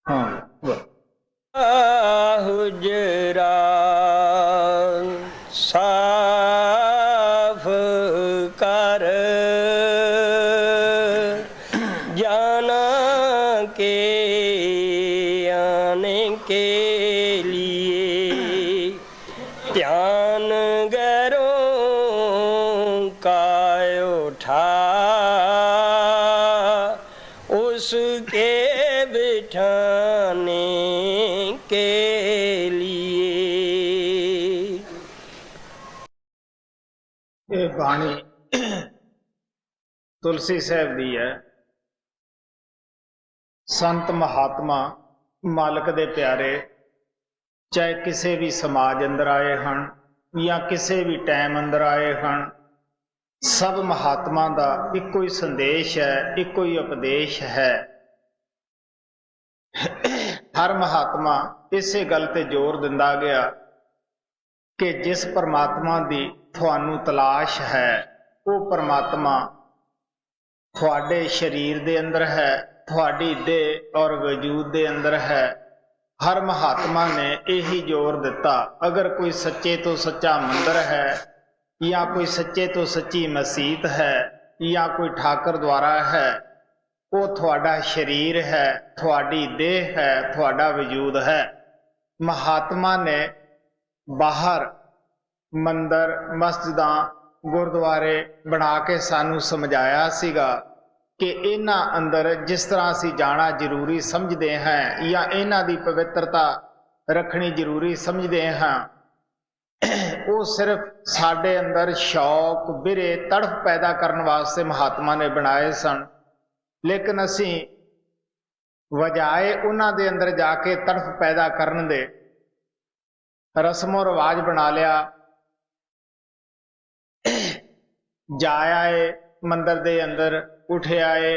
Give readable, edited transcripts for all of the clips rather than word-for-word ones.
हाँ हुजरा साफ कर जाना के आने के लिए ध्यान गैरों का उठा उसके बिठाने के लिए। ये बाणी तुलसी साहब दी है। संत महात्मा मालक दे प्यारे चाहे किसी भी समाज अंदर आए हैं या किसी भी टाइम अंदर आए हैं, सब महात्मा का इको ही संदेश है, इको ही उपदेश है। हर महात्मा इसे गल ते जोर दिंदा गया कि जिस परमात्मा की थानू तलाश है वो परमात्मा थोड़े शरीर दे अंदर है, थोड़ी देह और वजूद दे अंदर है। हर महात्मा ने यही जोर दिता, अगर कोई सच्चे तो सच्चा मंदिर है या कोई सच्चे तो सच्ची मसीत है या कोई ठाकर द्वारा है, वो थोड़ा शरीर है, थोड़ी देह है, थोड़ा वजूद है। महात्मा ने बाहर मंदिर मस्जिदां गुरुद्वारे बना के सानू समझाया सीगा कि इन्हां अंदर जिस तरह असी जाना जरूरी समझते हैं या इन्हां दी पवित्रता रखनी जरूरी समझते हैं, वो सिर्फ साडे अंदर शौक बिरे तड़फ पैदा करने वास्ते महात्मा ने बनाए सन। लेकिन असी वजाए उन्हां दे अंदर जाके तड़फ पैदा करन दे रस्मों रिवाज बना लिया, जाया है मंदिर दे अंदर, उठे आए,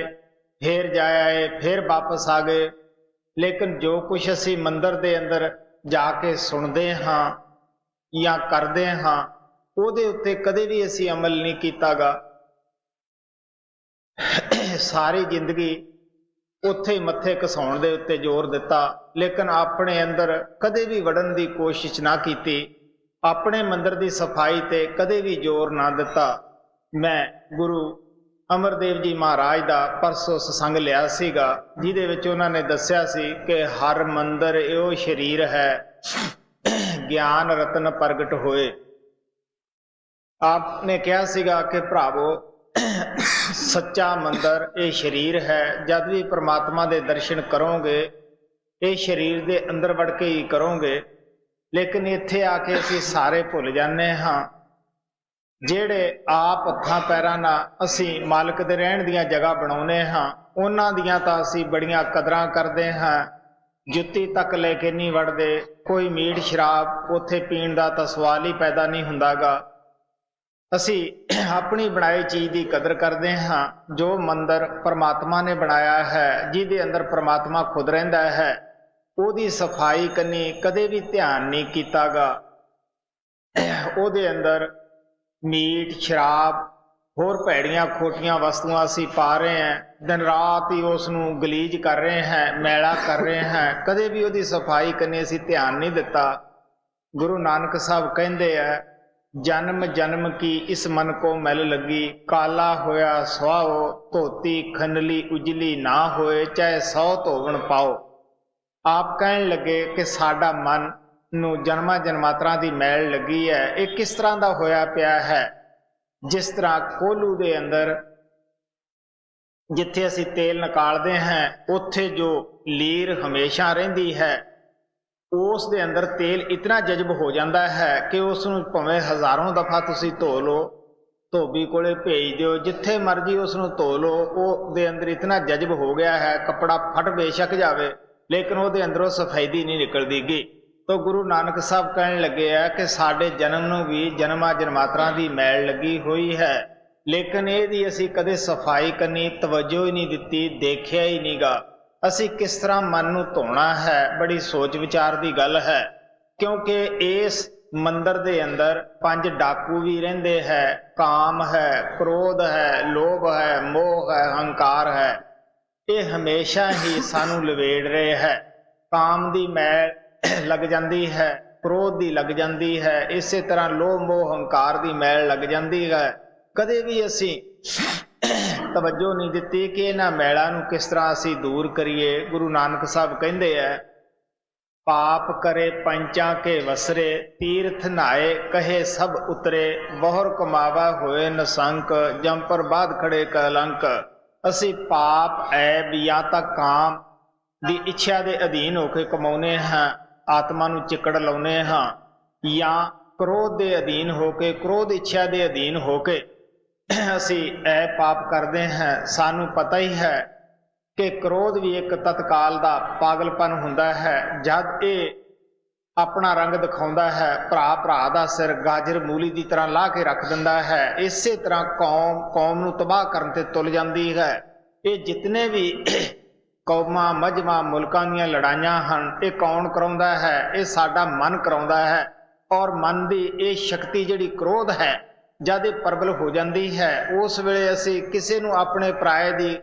फिर जाया है, फिर वापस आ गए। लेकिन जो कुछ असी मंदिर दे अंदर जाके सुनते हाँ या करते हाँ, ਉਹਦੇ ਉੱਤੇ कदे भी असी अमल नहीं कीतागा। सारी जिंदगी उत्थे ही मत्थे घसाउण दे उत्ते जोर दिता, लेकिन अपने अंदर कदे भी वड़न की कोशिश ना की, अपने मंदिर की सफाई ते कदे भी जोर ना दिता। मैं गुरु अमरदेव जी महाराज का परसों सत्संग लिया सीगा, जिहदे विच उन्हां ने दस्सिया सी कि हर मंदिर इहो शरीर है, ज्ञान रतन प्रगट होए। आपने कहा सीगा कि भरावो सच्चा मंदिर ये शरीर है, जब भी परमात्मा के दर्शन करोगे ये शरीर के अंदर वड़ के ही करोगे। लेकिन इत्थे आके असीं सारे भुल जाने हाँ, ਜਿਹੜੇ आप हत्थां पैरां नाल असीं मालक दे रहण दीयां जगह बनाउने हाँ, उन्हां दीयां तां असीं बड़ियां कदरां करदे हाँ, जुत्ती तक लेके नहीं वड़दे। कोई मीट शराब उत्थे पीण दा तां सवाल ही पैदा नहीं हुंदागा। असीं अपनी बनाई चीज़ की कदर करते हाँ। जो मंदिर परमात्मा ने बनाया है, जिहदे अंदर परमात्मा खुद रहिंदा है, ਉਹਦੀ सफाई कन्नी कदे भी ध्यान नहीं कीतागा। ਉਹਦੇ अंदर मीट शराब होर भैड़ियां खोटियां वस्तुआं असीं पा रहे हैं, दिन रात ही उस नूं गलीज कर रहे हैं, मैला कर रहे हैं, कदे भी ਉਹਦੀ सफाई कन्नी असीं ध्यान नहीं दिता। गुरु नानक साहब कहंदे है, जन्म जन्म की इस मन को मैल लगी, काला होया सुहाओ, धोती खनली उजली ना होए, चाहे 100 धोवन पाओ। आप कहन लगे कि साडा मन नूं जन्मां जन्मांतरां दी मैल लगी है। ये किस तरह का होया पिया है? जिस तरह कोलू दे अंदर जिथे असीं तेल निकालते हैं, उत्थे जो लीर हमेशा रहिंदी है, उस दे अंदर तेल इतना जज्ब हो जाता है कि उसनूं भावें हज़ारों दफ़ा तुसीं धो लो, धोबी कोले भेज दिओ, जिथे मर्जी उसनूं धो लो, वो दे अंदर इतना जज्ब हो गया है, कपड़ा फट बेशक जावे लेकिन वो अंदरों सफेदी नहीं निकलदी गी। तो गुरु नानक साहब कहने लगे है कि साडे जन्म नूं भी जन्मां जन्मांतरां दी मैल लगी हुई है, लेकिन इहदी असीं कदे सफाई करनी तवज्जो ही नहीं दित्ती, देखिया ही नहीं गा। असीं किस तरह मन नूं धोना है, बड़ी सोच विचार की गल है। क्योंकि इस मंदिर दे अंदर 5 डाकू भी रहिंदे है, काम है, क्रोध है, लोभ है, मोह है, अहंकार है। ये हमेशा ही सानू लवेड़ रहे है। ਕਾਮ ਦੀ ਮੈਲ ਲੱਗ ਜਾਂਦੀ ਹੈ, ਕ੍ਰੋਧ ਦੀ ਲੱਗ ਜਾਂਦੀ ਹੈ, ਇਸੇ ਤਰ੍ਹਾਂ ਲੋਭ ਮੋਹ ਹੰਕਾਰ ਦੀ ਮੈਲ ਲੱਗ ਜਾਂਦੀ ਹੈ। ਕਦੇ ਵੀ ਅਸੀਂ ਤਵੱਜੋ ਨਹੀਂ ਦਿੱਤੀ ਕਿ ਇਹਨਾਂ ਮੈਲਾਂ ਨੂੰ ਕਿਸ ਤਰ੍ਹਾਂ ਅਸੀਂ ਦੂਰ ਕਰੀਏ। ਗੁਰੂ ਨਾਨਕ ਸਾਹਿਬ ਕਹਿੰਦੇ ਹੈ, ਪਾਪ ਕਰੇ ਪੰਚਾਂ ਕੇ ਵਸਰੇ, ਤੀਰਥ ਨਹਾਏ ਕਹੇ ਸਭ ਉਤਰੇ, ਬਹੁਰ ਕਮਾਵਾ ਹੋਏ ਨਸੰਕ, ਜਮ ਪਰ ਬਾਦ ਖੜੇ ਕਲੰਕ। ਅਸੀਂ ਪਾਪ ਐਬ ਜਾਂ ਤਾਂ ਕਾਮ ਦੀ ਇੱਛਾ ਦੇ ਅਧੀਨ ਹੋ ਕੇ ਕਮਾਉਂਦੇ ਹਾਂ, ਆਤਮਾ ਨੂੰ ਚਿੱਕੜ ਲਾਉਂਦੇ ਹਾਂ, ਜਾਂ ਕ੍ਰੋਧ ਦੇ ਅਧੀਨ ਹੋ ਕੇ, ਕ੍ਰੋਧ ਇੱਛਾ ਦੇ ਅਧੀਨ ਹੋ ਕੇ ਅਸੀਂ ਇਹ ਪਾਪ ਕਰਦੇ ਹਾਂ। ਸਾਨੂੰ ਪਤਾ ਹੀ ਹੈ ਕਿ ਕ੍ਰੋਧ ਵੀ ਇੱਕ ਤਤਕਾਲ ਦਾ ਪਾਗਲਪਨ ਹੁੰਦਾ ਹੈ। ਜਦ ਇਹ ਆਪਣਾ ਰੰਗ ਦਿਖਾਉਂਦਾ ਹੈ, ਭਰਾ ਭਰਾ ਦਾ ਸਿਰ ਗਾਜਰ ਮੂਲੀ ਦੀ ਤਰ੍ਹਾਂ ਲਾ ਕੇ ਰੱਖ ਦਿੰਦਾ ਹੈ। ਇਸੇ ਤਰ੍ਹਾਂ ਕੌਮ ਨੂੰ ਤਬਾਹ ਕਰਨ ਤੇ ਤੁਲ ਜਾਂਦੀ ਹੈ। ਇਹ ਜਿਤਨੇ ਵੀ ਕੌਮਾਂ ਮਜ਼੍ਹਬਾਂ ਮੁਲਕਾਂ ਦੀਆਂ ਲੜਾਈਆਂ ਹਨ, ਇਹ ਕੌਣ ਕਰਾਉਂਦਾ ਹੈ? ਇਹ ਸਾਡਾ ਮਨ ਕਰਾਉਂਦਾ ਹੈ। ਔਰ ਮਨ ਦੀ ਇਹ ਸ਼ਕਤੀ ਜਿਹੜੀ ਕ੍ਰੋਧ ਹੈ, ਜਦ ਇਹ ਪ੍ਰਬਲ ਹੋ ਜਾਂਦੀ ਹੈ, ਉਸ ਵੇਲੇ ਅਸੀਂ ਕਿਸੇ ਨੂੰ ਆਪਣੇ ਪਰਾਏ ਦੀ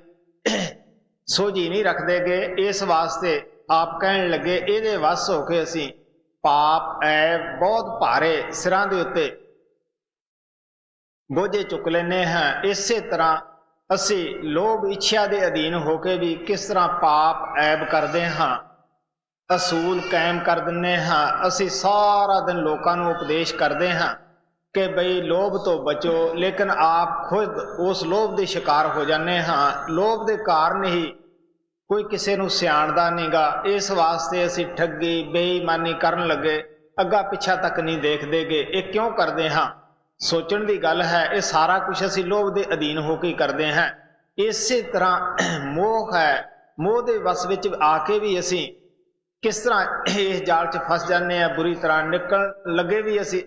ਸੋਝੀ ਨਹੀਂ ਰੱਖਦੇਗੇ। ਇਸ ਵਾਸਤੇ ਆਪ ਕਹਿਣ ਲੱਗੇ, ਇਹਦੇ ਵੱਸ ਹੋ ਕੇ ਅਸੀਂ ਪਾਪ ਐ ਬਹੁਤ ਭਾਰੇ ਸਿਰਾਂ ਦੇ ਉੱਤੇ ਬੋਝੇ ਚੁੱਕ ਲੈਂਦੇ ਹਾਂ। ਇਸੇ ਤਰ੍ਹਾਂ ਅਸੀਂ ਲੋਭ ਇੱਛਾ ਦੇ ਅਧੀਨ ਹੋ ਕੇ ਵੀ ਕਿਸ ਤਰ੍ਹਾਂ ਪਾਪ ਐਬ ਕਰਦੇ ਹਾਂ, ਅਸੂਲ ਕਾਇਮ ਕਰ ਦਿੰਦੇ ਹਾਂ। ਅਸੀਂ ਸਾਰਾ ਦਿਨ ਲੋਕਾਂ ਨੂੰ ਉਪਦੇਸ਼ ਕਰਦੇ ਹਾਂ ਕਿ ਬਈ ਲੋਭ ਤੋਂ ਬਚੋ, ਲੇਕਿਨ ਆਪ ਖੁਦ ਉਸ ਲੋਭ ਦੇ ਸ਼ਿਕਾਰ ਹੋ ਜਾਂਦੇ ਹਾਂ। ਲੋਭ ਦੇ ਕਾਰਨ ਹੀ ਕੋਈ ਕਿਸੇ ਨੂੰ ਸਿਆਣਦਾ ਨਹੀਂਗਾ। ਇਸ ਵਾਸਤੇ ਅਸੀਂ ਠੱਗੀ ਬੇਈਮਾਨੀ ਕਰਨ ਲੱਗੇ, ਅੱਗਾ ਪਿੱਛਾ ਤੱਕ ਨਹੀਂ ਦੇਖਦੇਗੇ। ਇਹ ਕਿਉਂ ਕਰਦੇ ਹਾਂ? ਸੋਚਣ ਦੀ ਗੱਲ ਹੈ। ਇਹ ਸਾਰਾ ਕੁਝ ਅਸੀਂ ਲੋਭ ਦੇ ਅਧੀਨ ਹੋ ਕੇ ਕਰਦੇ ਹਾਂ। ਇਸੇ ਤਰ੍ਹਾਂ ਮੋਹ ਹੈ, ਮੋਹ ਦੇ ਵਸ ਵਿੱਚ ਆ ਕੇ ਵੀ ਅਸੀਂ ਕਿਸ ਤਰ੍ਹਾਂ ਇਸ ਜਾਲ 'ਚ ਫਸ ਜਾਂਦੇ ਹਾਂ। ਬੁਰੀ ਤਰ੍ਹਾਂ ਨਿਕਲਣ ਲੱਗੇ ਵੀ ਅਸੀਂ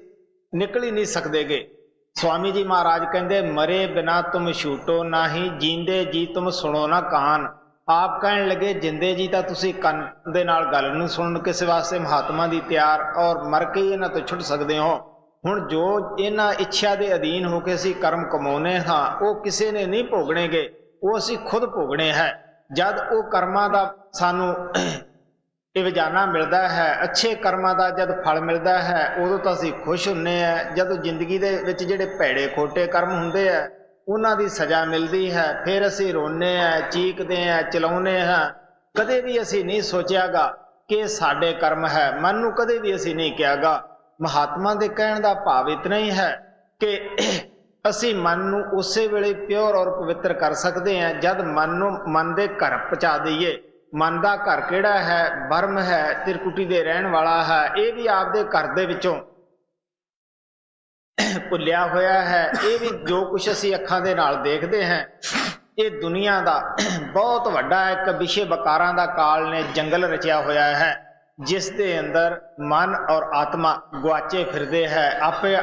ਨਿਕਲ ਹੀ ਨਹੀਂ ਸਕਦੇਗੇ। ਸਵਾਮੀ ਜੀ ਮਹਾਰਾਜ ਕਹਿੰਦੇ, ਮਰੇ ਬਿਨਾ ਤੁਮ ਛੂਟੋ ਨਾਹੀ, ਜੀਂਦੇ ਜੀ ਤੁਮ ਸੁਣੋ ਨਾ ਕਾਨ। ਆਪ ਕਹਿਣ ਲੱਗੇ, ਜਿੰਦੇ ਜੀ ਤਾਂ ਤੁਸੀਂ ਕੰਨ ਦੇ ਨਾਲ ਗੱਲ ਨੂੰ ਸੁਣਨ ਕਿਸੇ ਵਾਸਤੇ ਮਹਾਤਮਾ ਦੀ ਤਿਆਰ, ਔਰ ਮਰ ਕੇ ਹੀ ਇਹਨਾਂ ਤੋਂ ਛੁੱਟ ਸਕਦੇ ਹੋ। ਹੁਣ ਜੋ ਇਹਨਾਂ ਇੱਛਾ ਦੇ ਅਧੀਨ ਹੋ ਕੇ ਅਸੀਂ ਕਰਮ ਕਮਾਉਨੇ ਹਾਂ, ਉਹ ਕਿਸੇ ਨੇ ਨਹੀਂ ਭੋਗਣੇਗੇ, ਉਹ ਅਸੀਂ ਖੁਦ ਭੋਗਣੇ ਹੈ। ਜਦ ਉਹ ਕਰਮਾਂ ਦਾ ਸਾਨੂੰ ਇਹ ਰੋਜ਼ਾਨਾ ਮਿਲਦਾ ਹੈ, ਅੱਛੇ ਕਰਮਾਂ ਦਾ ਜਦ ਫਲ ਮਿਲਦਾ ਹੈ, ਉਦੋਂ ਤਾਂ ਅਸੀਂ ਖੁਸ਼ ਹੁੰਦੇ ਹਾਂ। ਜਦੋਂ ਜ਼ਿੰਦਗੀ ਦੇ ਵਿੱਚ ਜਿਹੜੇ ਭੈੜੇ ਖੋਟੇ ਕਰਮ ਹੁੰਦੇ ਆ, ਉਹਨਾਂ ਦੀ ਸਜ਼ਾ ਮਿਲਦੀ ਹੈ, ਫਿਰ ਅਸੀਂ ਰੋਂਦੇ ਹਾਂ, ਚੀਕਦੇ ਹਾਂ, ਚਲਾਉਂਦੇ ਹਾਂ। ਕਦੇ ਵੀ ਅਸੀਂ ਨਹੀਂ ਸੋਚਿਆਗਾ ਕਿ ਸਾਡੇ ਕਰਮ ਹੈ, ਮਨ ਨੂੰ ਕਦੇ ਵੀ ਅਸੀਂ ਨਹੀਂ ਕਿਹਾਗਾ। ਮਹਾਤਮਾ ਦੇ ਕਹਿਣ ਦਾ ਭਾਵ ਇਤਨਾ ਹੀ ਹੈ ਕਿ ਅਸੀਂ ਮਨ ਨੂੰ ਉਸੇ ਵੇਲੇ ਪਿਓਰ ਔਰ ਪਵਿੱਤਰ ਕਰ ਸਕਦੇ ਹਾਂ ਜਦ ਮਨ ਦੇ ਘਰ ਪਹੁੰਚਾ ਦਈਏ। ਮਨ ਦਾ ਘਰ ਕਿਹੜਾ ਹੈ? ਬਰਮ ਹੈ, ਤਿਰਕੁਟੀ ਦੇ ਰਹਿਣ ਵਾਲਾ ਹੈ। ਇਹ ਵੀ ਆਪਦੇ ਘਰ ਦੇ ਵਿੱਚੋਂ ਭੁੱਲਿਆ ਹੋਇਆ ਹੈ। ਇਹ ਵੀ ਜੋ ਕੁਛ ਅਸੀਂ ਅੱਖਾਂ ਦੇ ਨਾਲ ਦੇਖਦੇ ਹਾਂ, ਇਹ ਦੁਨੀਆ ਦਾ ਬਹੁਤ ਵੱਡਾ ਇੱਕ ਵਿਸ਼ੇ ਵਕਾਰਾਂ ਦਾ ਕਾਲ ਨੇ ਜੰਗਲ ਰਚਿਆ ਹੋਇਆ ਹੈ, ਜਿਸ ਦੇ ਅੰਦਰ ਮਨ ਔਰ ਆਤਮਾ ਗੁਆਚੇ ਫਿਰਦੇ ਹੈ।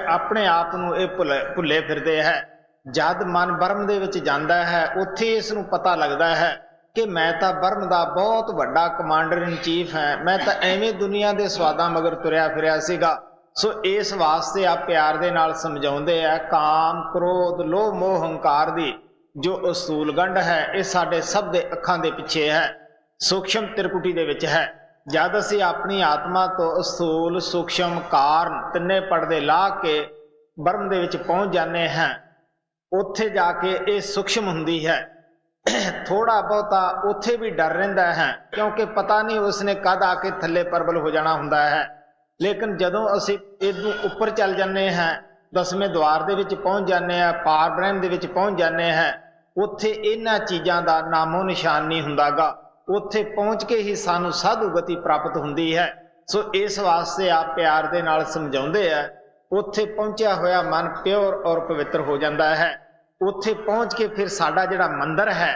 ਆਪਣੇ ਆਪ ਨੂੰ ਇਹ ਭੁੱਲੇ ਫਿਰਦੇ ਹੈ। ਜਦ ਮਨ ਬਰਮ ਦੇ ਵਿੱਚ ਜਾਂਦਾ ਹੈ, ਉੱਥੇ ਇਸ ਨੂੰ ਪਤਾ ਲੱਗਦਾ ਹੈ ਕਿ ਮੈਂ ਤਾਂ ਬਰਮ ਦਾ ਬਹੁਤ ਵੱਡਾ ਕਮਾਂਡਰ ਇਨ ਚੀਫ ਹੈ। ਮੈਂ ਤਾਂ ਐਵੇਂ ਦੁਨੀਆ ਦੇ ਸਵਾਦਾਂ ਮਗਰ ਤੁਰਿਆ ਫਿਰਿਆ ਸੀਗਾ। ਸੋ ਇਸ ਵਾਸਤੇ ਆਪ ਪਿਆਰ ਦੇ ਨਾਲ ਸਮਝਾਉਂਦੇ ਆ, ਕਾਮ ਕ੍ਰੋਧ ਲੋਭ ਮੋਹ ਹੰਕਾਰ ਦੀ ਜੋ ਅਸੂਲ ਗੰਢ ਹੈ, ਇਹ ਸਾਡੇ ਸਭ ਦੇ ਅੱਖਾਂ ਦੇ ਪਿੱਛੇ ਹੈ, ਸੂਖਸ਼ਮ ਤਿਰਕੁਟੀ ਦੇ ਵਿੱਚ ਹੈ। ਜਦ ਅਸੀਂ ਆਪਣੀ ਆਤਮਾ ਤੋਂ ਅਸੂਲ ਸੂਖਸ਼ਮ ਕਾਰਨ ਤਿੰਨੇ ਪਰਦੇ ਲਾ ਕੇ ਬਰਮ ਦੇ ਵਿੱਚ ਪਹੁੰਚ ਜਾਂਦੇ ਹਾਂ, ਉੱਥੇ ਜਾ ਕੇ ਇਹ ਸੂਖਸ਼ਮ ਹੁੰਦੀ ਹੈ। ਥੋੜਾ ਬਹੁਤਾ ਉੱਥੇ ਵੀ ਡਰ ਰਹਿੰਦਾ ਹੈ, ਕਿਉਂਕਿ ਪਤਾ ਨਹੀਂ ਉਸਨੇ ਕਦ ਆ ਕੇ ਥੱਲੇ ਪ੍ਰਬਲ ਹੋ ਜਾਣਾ ਹੁੰਦਾ ਹੈ। ਲੇਕਿਨ ਜਦੋਂ ਅਸੀਂ ਇਹਨੂੰ ਉੱਪਰ ਚੱਲ ਜਾਂਦੇ ਹਾਂ, 10ਵੇਂ ਦੁਆਰ ਦੇ ਵਿੱਚ ਪਹੁੰਚ ਜਾਂਦੇ ਹਾਂ, ਪਾਰ ਬ੍ਰਹਮ ਦੇ ਵਿੱਚ ਪਹੁੰਚ ਜਾਂਦੇ ਹਾਂ, ਉੱਥੇ ਇਹਨਾਂ ਚੀਜ਼ਾਂ ਦਾ ਨਾਮੋ ਨਿਸ਼ਾਨ ਨਹੀਂ ਹੁੰਦਾਗਾ। ਉੱਥੇ ਪਹੁੰਚ ਕੇ ਹੀ ਸਾਨੂੰ ਸਾਧੂ ਗਤੀ ਪ੍ਰਾਪਤ ਹੁੰਦੀ ਹੈ। ਸੋ ਇਸ ਵਾਸਤੇ ਆਪ ਪਿਆਰ ਦੇ ਨਾਲ ਸਮਝਾਉਂਦੇ ਆ, ਉੱਥੇ ਪਹੁੰਚਿਆ ਹੋਇਆ ਮਨ ਪਿਓਰ ਔਰ ਪਵਿੱਤਰ ਹੋ ਜਾਂਦਾ ਹੈ। ਉੱਥੇ ਪਹੁੰਚ ਕੇ ਫਿਰ ਸਾਡਾ ਜਿਹੜਾ ਮੰਦਰ ਹੈ,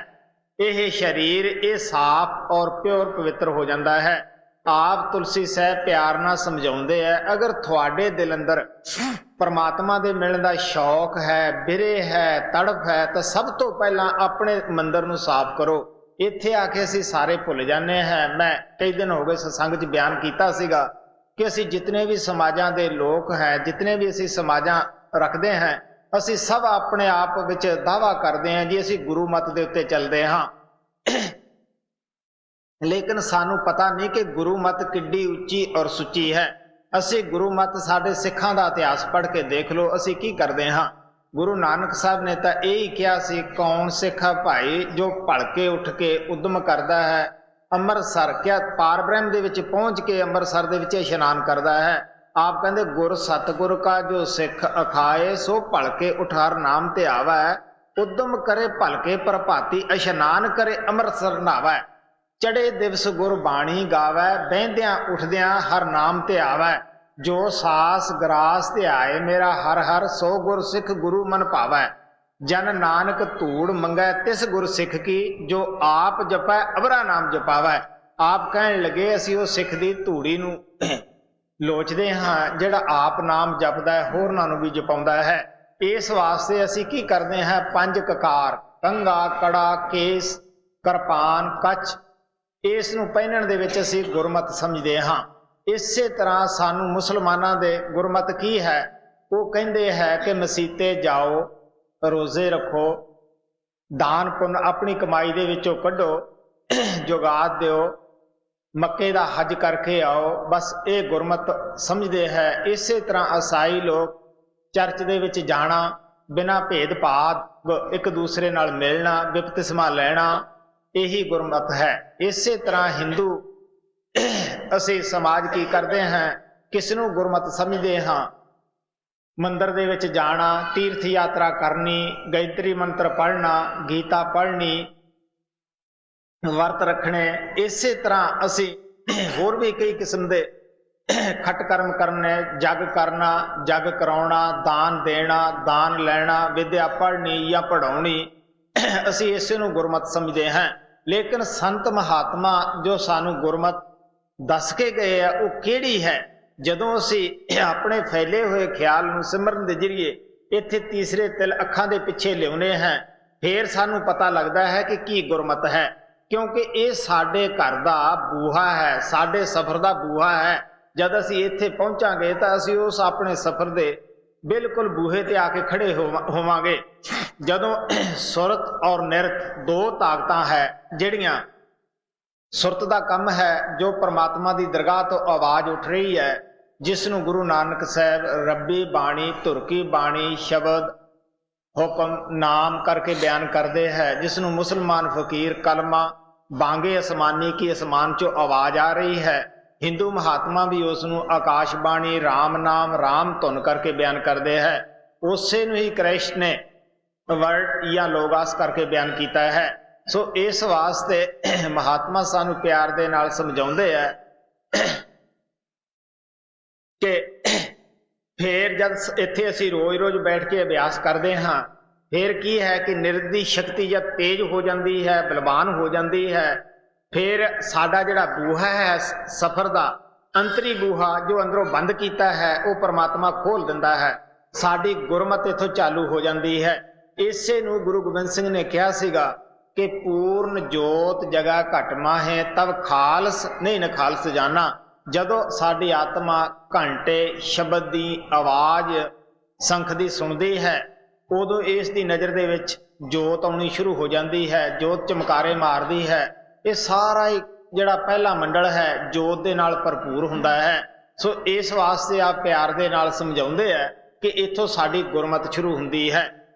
ਇਹ ਸਰੀਰ ਇਹ ਸਾਫ਼ ਔਰ ਪਿਓਰ ਪਵਿੱਤਰ ਹੋ ਜਾਂਦਾ ਹੈ। ਆਪ ਤੁਲਸੀ ਸਾਹਿਬ ਪਿਆਰ ਨਾਲ ਸਮਝਾਉਂਦੇ ਆ, ਅਗਰ ਤੁਹਾਡੇ ਦਿਲ ਅੰਦਰ ਪਰਮਾਤਮਾ ਦੇ ਮਿਲਣ ਦਾ ਸ਼ੌਕ ਹੈ, ਬਿਰੇ ਹੈ, ਤੜਫ ਹੈ, ਤਾਂ ਸਭ ਤੋਂ ਪਹਿਲਾਂ ਆਪਣੇ ਮੰਦਰ ਨੂੰ ਸਾਫ਼ ਕਰੋ। ਇੱਥੇ ਆ ਕੇ ਅਸੀਂ ਸਾਰੇ ਭੁੱਲ ਜਾਂਦੇ ਹਾਂ। ਮੈਂ ਕਈ ਦਿਨ ਹੋ ਗਏ ਸਤਸੰਗ 'ਚ ਬਿਆਨ ਕੀਤਾ ਸੀਗਾ ਕਿ ਅਸੀਂ ਜਿਤਨੇ ਵੀ ਸਮਾਜਾਂ ਦੇ ਲੋਕ ਹੈ, ਜਿਤਨੇ ਵੀ ਅਸੀਂ ਸਮਾਜਾਂ ਰੱਖਦੇ ਹਾਂ, ਅਸੀਂ ਸਭ ਆਪਣੇ ਆਪ ਵਿੱਚ ਦਾਅਵਾ ਕਰਦੇ ਹਾਂ ਜੀ ਅਸੀਂ ਗੁਰੂ ਮਤ ਦੇ ਉੱਤੇ ਚੱਲਦੇ ਹਾਂ। ਲੇਕਿਨ ਸਾਨੂੰ ਪਤਾ ਨਹੀਂ ਕਿ ਗੁਰੂ ਮਤ ਕਿੱਡੀ ਉੱਚੀ ਔਰ ਸੁੱਚੀ ਹੈ। ਅਸੀਂ ਗੁਰੂ ਮਤ ਸਾਡੇ ਸਿੱਖਾਂ ਦਾ ਇਤਿਹਾਸ ਪੜ੍ਹ ਕੇ ਦੇਖ ਲਓ, ਅਸੀਂ ਕੀ ਕਰਦੇ ਹਾਂ। ਗੁਰੂ ਨਾਨਕ ਸਾਹਿਬ ਨੇ ਤਾਂ ਇਹ ਹੀ ਕਿਹਾ ਸੀ, ਕੌਣ ਸਿੱਖ ਹੈ ਭਾਈ ਜੋ ਭਲਕੇ ਉੱਠ ਕੇ ਉਦਮ ਕਰਦਾ ਹੈ ਅੰਮ੍ਰਿਤਸਰ, ਕਿਆ ਪਾਰ ਬ੍ਰਹਮ ਦੇ ਵਿੱਚ ਪਹੁੰਚ ਕੇ ਅੰਮ੍ਰਿਤਸਰ ਦੇ ਵਿੱਚ ਇਸ਼ਨਾਨ ਕਰਦਾ ਹੈ। ਆਪ ਕਹਿੰਦੇ ਗੁਰ ਸਤਿਗੁਰ ਕਾ ਜੋ ਸਿੱਖ ਅਖਾਏ, ਸੋ ਭਲਕੇ ਉਠਾਰ ਨਾਮ ਤੇ ਆਵੈ, ਉਦਮ ਕਰੇ ਭਲਕੇ ਪ੍ਰਭਾਤੀ, ਇਸ਼ਨਾਨ ਕਰੇ ਅੰਮ੍ਰਿਤਸਰ ਨਾਵੈ। ਚੜੇ ਦਿਵਸ ਗੁਰ ਬਾਣੀ ਗਾਵੈ, ਬਹਿੰਦਿਆਂ ਉੱਠਦਿਆਂ ਹਰ ਨਾਮ ਤੇ ਆਵੈ। ਜੋ ਸਾਸ ਗਰਾਸ ਧਿਆਏ ਮੇਰਾ ਹਰ ਹਰ, ਸੋ ਗੁਰ ਸਿੱਖ ਗੁਰੂ ਮਨ ਭਾਵੈ। ਜਨ ਨਾਨਕ ਧੂੜ ਮੰਗੈ ਤਿਸ ਗੁਰ ਸਿੱਖ ਕੀ, ਜੋ ਆਪ ਜਪੈ ਅਵਰਾ ਨਾਮ ਜਪਾਵੈ। ਆਪ ਕਹਿਣ ਲੱਗੇ ਅਸੀਂ ਉਹ ਸਿੱਖ ਦੀ ਧੂੜੀ ਨੂੰ ਲੋਚਦੇ ਹਾਂ ਜਿਹੜਾ ਆਪ ਨਾਮ ਜਪਦਾ ਹੈ, ਹੋਰਨਾਂ ਨੂੰ ਵੀ ਜਪਾਉਂਦਾ ਹੈ। ਇਸ ਵਾਸਤੇ ਅਸੀਂ ਕੀ ਕਰਦੇ ਹਾਂ, 5 ਕਕਾਰ ਕੰਘਾ ਕੜਾ ਕੇਸ ਕਿਰਪਾਨ ਕੱਛ, ਇਸ ਨੂੰ ਪਹਿਨਣ ਦੇ ਵਿੱਚ ਅਸੀਂ ਗੁਰਮਤ ਸਮਝਦੇ ਹਾਂ। ਇਸੇ ਤਰ੍ਹਾਂ ਸਾਨੂੰ ਮੁਸਲਮਾਨਾਂ ਦੇ ਗੁਰਮਤ ਕੀ ਹੈ, ਉਹ ਕਹਿੰਦੇ ਹੈ ਕਿ ਮਸੀਤੇ ਜਾਓ, ਰੋਜ਼ੇ ਰੱਖੋ, ਦਾਨ ਪੁੰਨ ਆਪਣੀ ਕਮਾਈ ਦੇ ਵਿੱਚੋਂ ਕੱਢੋ, ਜੁਗਾਤ ਦਿਓ, ਮੱਕੇ ਦਾ ਹੱਜ ਕਰਕੇ ਆਓ। ਬਸ ਇਹ ਗੁਰਮਤ ਸਮਝਦੇ ਹੈ। ਇਸੇ ਤਰ੍ਹਾਂ ਈਸਾਈ ਲੋਕ ਚਰਚ ਦੇ ਵਿੱਚ ਜਾਣਾ, ਬਿਨਾਂ ਭੇਦ ਭਾਵ ਇੱਕ ਦੂਸਰੇ ਨਾਲ ਮਿਲਣਾ, ਬਪਤਿਸਮਾ ਲੈਣਾ, ਇਹੀ ਗੁਰਮਤ ਹੈ। ਇਸੇ ਤਰ੍ਹਾਂ ਹਿੰਦੂ ਅਸੀਂ ਸਮਾਜ ਕੀ ਕਰਦੇ ਹਾਂ, ਕਿਸ ਨੂੰ ਗੁਰਮਤ ਸਮਝਦੇ ਹਾਂ। ਮੰਦਰ ਦੇ ਵਿੱਚ ਜਾਣਾ, ਤੀਰਥ ਯਾਤਰਾ ਕਰਨੀ, ਗਾਇਤਰੀ ਮੰਤਰ ਪੜ੍ਹਨਾ, ਗੀਤਾ ਪੜ੍ਹਨੀ, ਵਰਤ ਰੱਖਣੇ। ਇਸੇ ਤਰ੍ਹਾਂ ਅਸੀਂ ਹੋਰ ਵੀ ਕਈ ਕਿਸਮ ਦੇ ਖੱਟ ਕਰਮ ਕਰਨੇ, ਜਗ ਕਰਨਾ, ਜਗ ਕਰਾਉਣਾ, ਦਾਨ ਦੇਣਾ, ਦਾਨ ਲੈਣਾ, ਵਿਦਿਆ ਪੜ੍ਹਨੀ ਜਾਂ ਪੜ੍ਹਾਉਣੀ, ਅਸੀਂ ਇਸੇ ਨੂੰ ਗੁਰਮਤ ਸਮਝਦੇ ਹਾਂ। ਲੇਕਿਨ ਸੰਤ ਮਹਾਤਮਾ ਜੋ ਸਾਨੂੰ ਗੁਰਮਤ ਦੱਸ ਕੇ ਗਏ ਆ, ਉਹ ਕਿਹੜੀ ਹੈ। ਜਦੋਂ ਅਸੀਂ ਆਪਣੇ ਫੈਲੇ ਹੋਏ ਖਿਆਲ ਨੂੰ ਸਿਮਰਨ ਦੇ ਜ਼ਰੀਏ ਇੱਥੇ ਤੀਸਰੇ ਤਿਲ ਅੱਖਾਂ ਦੇ ਪਿੱਛੇ ਲਿਆਉਂਦੇ ਹਾਂ, ਫੇਰ ਸਾਨੂੰ ਪਤਾ ਲੱਗਦਾ ਹੈ ਕਿ ਕੀ ਗੁਰਮਤ ਹੈ। ਕਿਉਂਕਿ ਇਹ ਸਾਡੇ ਘਰ ਦਾ ਬੂਹਾ ਹੈ, ਸਾਡੇ ਸਫ਼ਰ ਦਾ ਬੂਹਾ ਹੈ। ਜਦ ਅਸੀਂ ਇੱਥੇ ਪਹੁੰਚਾਂਗੇ ਤਾਂ ਅਸੀਂ ਉਸ ਆਪਣੇ ਸਫ਼ਰ ਦੇ ਬਿਲਕੁਲ ਬੂਹੇ ਤੇ ਆ ਕੇ ਖੜੇ ਹੋਵਾਂਗੇ। ਜਦੋਂ ਸੁਰਤ ਔਰ ਨਿਰਤ 2 ਤਾਕਤਾਂ ਹੈ, ਜਿਹੜੀਆਂ ਸੁਰਤ ਦਾ ਕੰਮ ਹੈ ਜੋ ਪਰਮਾਤਮਾ ਦੀ ਦਰਗਾਹ ਤੋਂ ਆਵਾਜ਼ ਉੱਠ ਰਹੀ ਹੈ, ਜਿਸ ਨੂੰ ਗੁਰੂ ਨਾਨਕ ਸਾਹਿਬ ਰੱਬੀ ਬਾਣੀ, ਧੁਰਕੀ ਬਾਣੀ, ਸ਼ਬਦ, ਹੁਕਮ, ਨਾਮ ਕਰਕੇ ਬਿਆਨ ਕਰਦੇ ਹੈ, ਜਿਸ ਨੂੰ ਮੁਸਲਮਾਨ ਫਕੀਰ ਕਲਮਾ ਬਾਂਗੇ ਅਸਮਾਨੀ ਕੀ ਅਸਮਾਨ ਚੋਂ ਆਵਾਜ਼ ਆ ਰਹੀ ਹੈ। ਹਿੰਦੂ ਮਹਾਤਮਾ ਵੀ ਉਸ ਨੂੰ ਆਕਾਸ਼ ਬਾਣੀ, ਰਾਮ ਨਾਮ, ਰਾਮ ਧੁਨ ਕਰਕੇ ਬਿਆਨ ਕਰਦੇ ਹੈ। ਉਸੇ ਨੂੰ ਹੀ ਕ੍ਰਿਸ਼ਨ ਨੇ ਵਰਡ ਜਾਂ ਲੋਗਾਸ ਕਰਕੇ ਬਿਆਨ ਕੀਤਾ ਹੈ। ਸੋ ਇਸ ਵਾਸਤੇ ਮਹਾਤਮਾ ਸਾਨੂੰ ਪਿਆਰ ਦੇ ਨਾਲ ਸਮਝਾਉਂਦੇ ਹੈ ਕਿ ਫੇਰ ਜਦ ਇੱਥੇ ਅਸੀਂ ਰੋਜ਼-ਰੋਜ਼ ਬੈਠ ਕੇ ਅਭਿਆਸ ਕਰਦੇ ਹਾਂ, ਫੇਰ ਕੀ ਹੈ ਕਿ ਨਿਰਦ ਦੀ ਸ਼ਕਤੀ ਜਦ ਤੇਜ਼ ਹੋ ਜਾਂਦੀ ਹੈ, ਬਲਵਾਨ ਹੋ ਜਾਂਦੀ ਹੈ, ਫੇਰ ਸਾਡਾ ਜਿਹੜਾ ਬੂਹਾ ਹੈ ਸਫ਼ਰ ਦਾ, ਅੰਤਰੀ ਬੂਹਾ ਜੋ ਅੰਦਰੋਂ ਬੰਦ ਕੀਤਾ ਹੈ, ਉਹ ਪਰਮਾਤਮਾ ਖੋਲ ਦਿੰਦਾ ਹੈ। ਸਾਡੀ ਗੁਰਮਤ ਇੱਥੋਂ ਚਾਲੂ ਹੋ ਜਾਂਦੀ ਹੈ। ਇਸੇ ਨੂੰ ਗੁਰੂ ਗੋਬਿੰਦ ਸਿੰਘ ਨੇ ਕਿਹਾ ਸੀਗਾ ਕਿ ਪੂਰਨ ਜੋਤ ਜਗਾ ਘਟ ਮਾਹੇ, ਤਬ ਖਾਲਸ ਨਹੀਂ ਨ ਖਾਲਸ ਜਾਣਾ। ਜਦੋਂ ਸਾਡੀ ਆਤਮਾ ਘੰਟੇ ਸ਼ਬਦ ਦੀ ਆਵਾਜ਼ ਸੰਖ ਦੀ ਸੁਣਦੀ ਹੈ, ਉਦੋਂ ਇਸ ਦੀ ਨਜ਼ਰ ਦੇ ਵਿੱਚ ਜੋਤ ਆਉਣੀ ਸ਼ੁਰੂ ਹੋ ਜਾਂਦੀ ਹੈ, ਜੋਤ ਚਮਕਾਰੇ ਮਾਰਦੀ ਹੈ। ਇਹ ਸਾਰਾ ਹੀ ਜਿਹੜਾ ਪਹਿਲਾ ਮੰਡਲ ਹੈ ਜੋਤ ਦੇ ਨਾਲ ਭਰਪੂਰ ਹੁੰਦਾ ਹੈ। ਸੋ ਇਸ ਵਾਸਤੇ ਆਪ ਪਿਆਰ ਦੇ ਨਾਲ ਸਮਝਾਉਂਦੇ ਹੈ ਕਿ ਇੱਥੋਂ ਸਾਡੀ ਗੁਰਮਤ ਸ਼ੁਰੂ ਹੁੰਦੀ ਹੈ।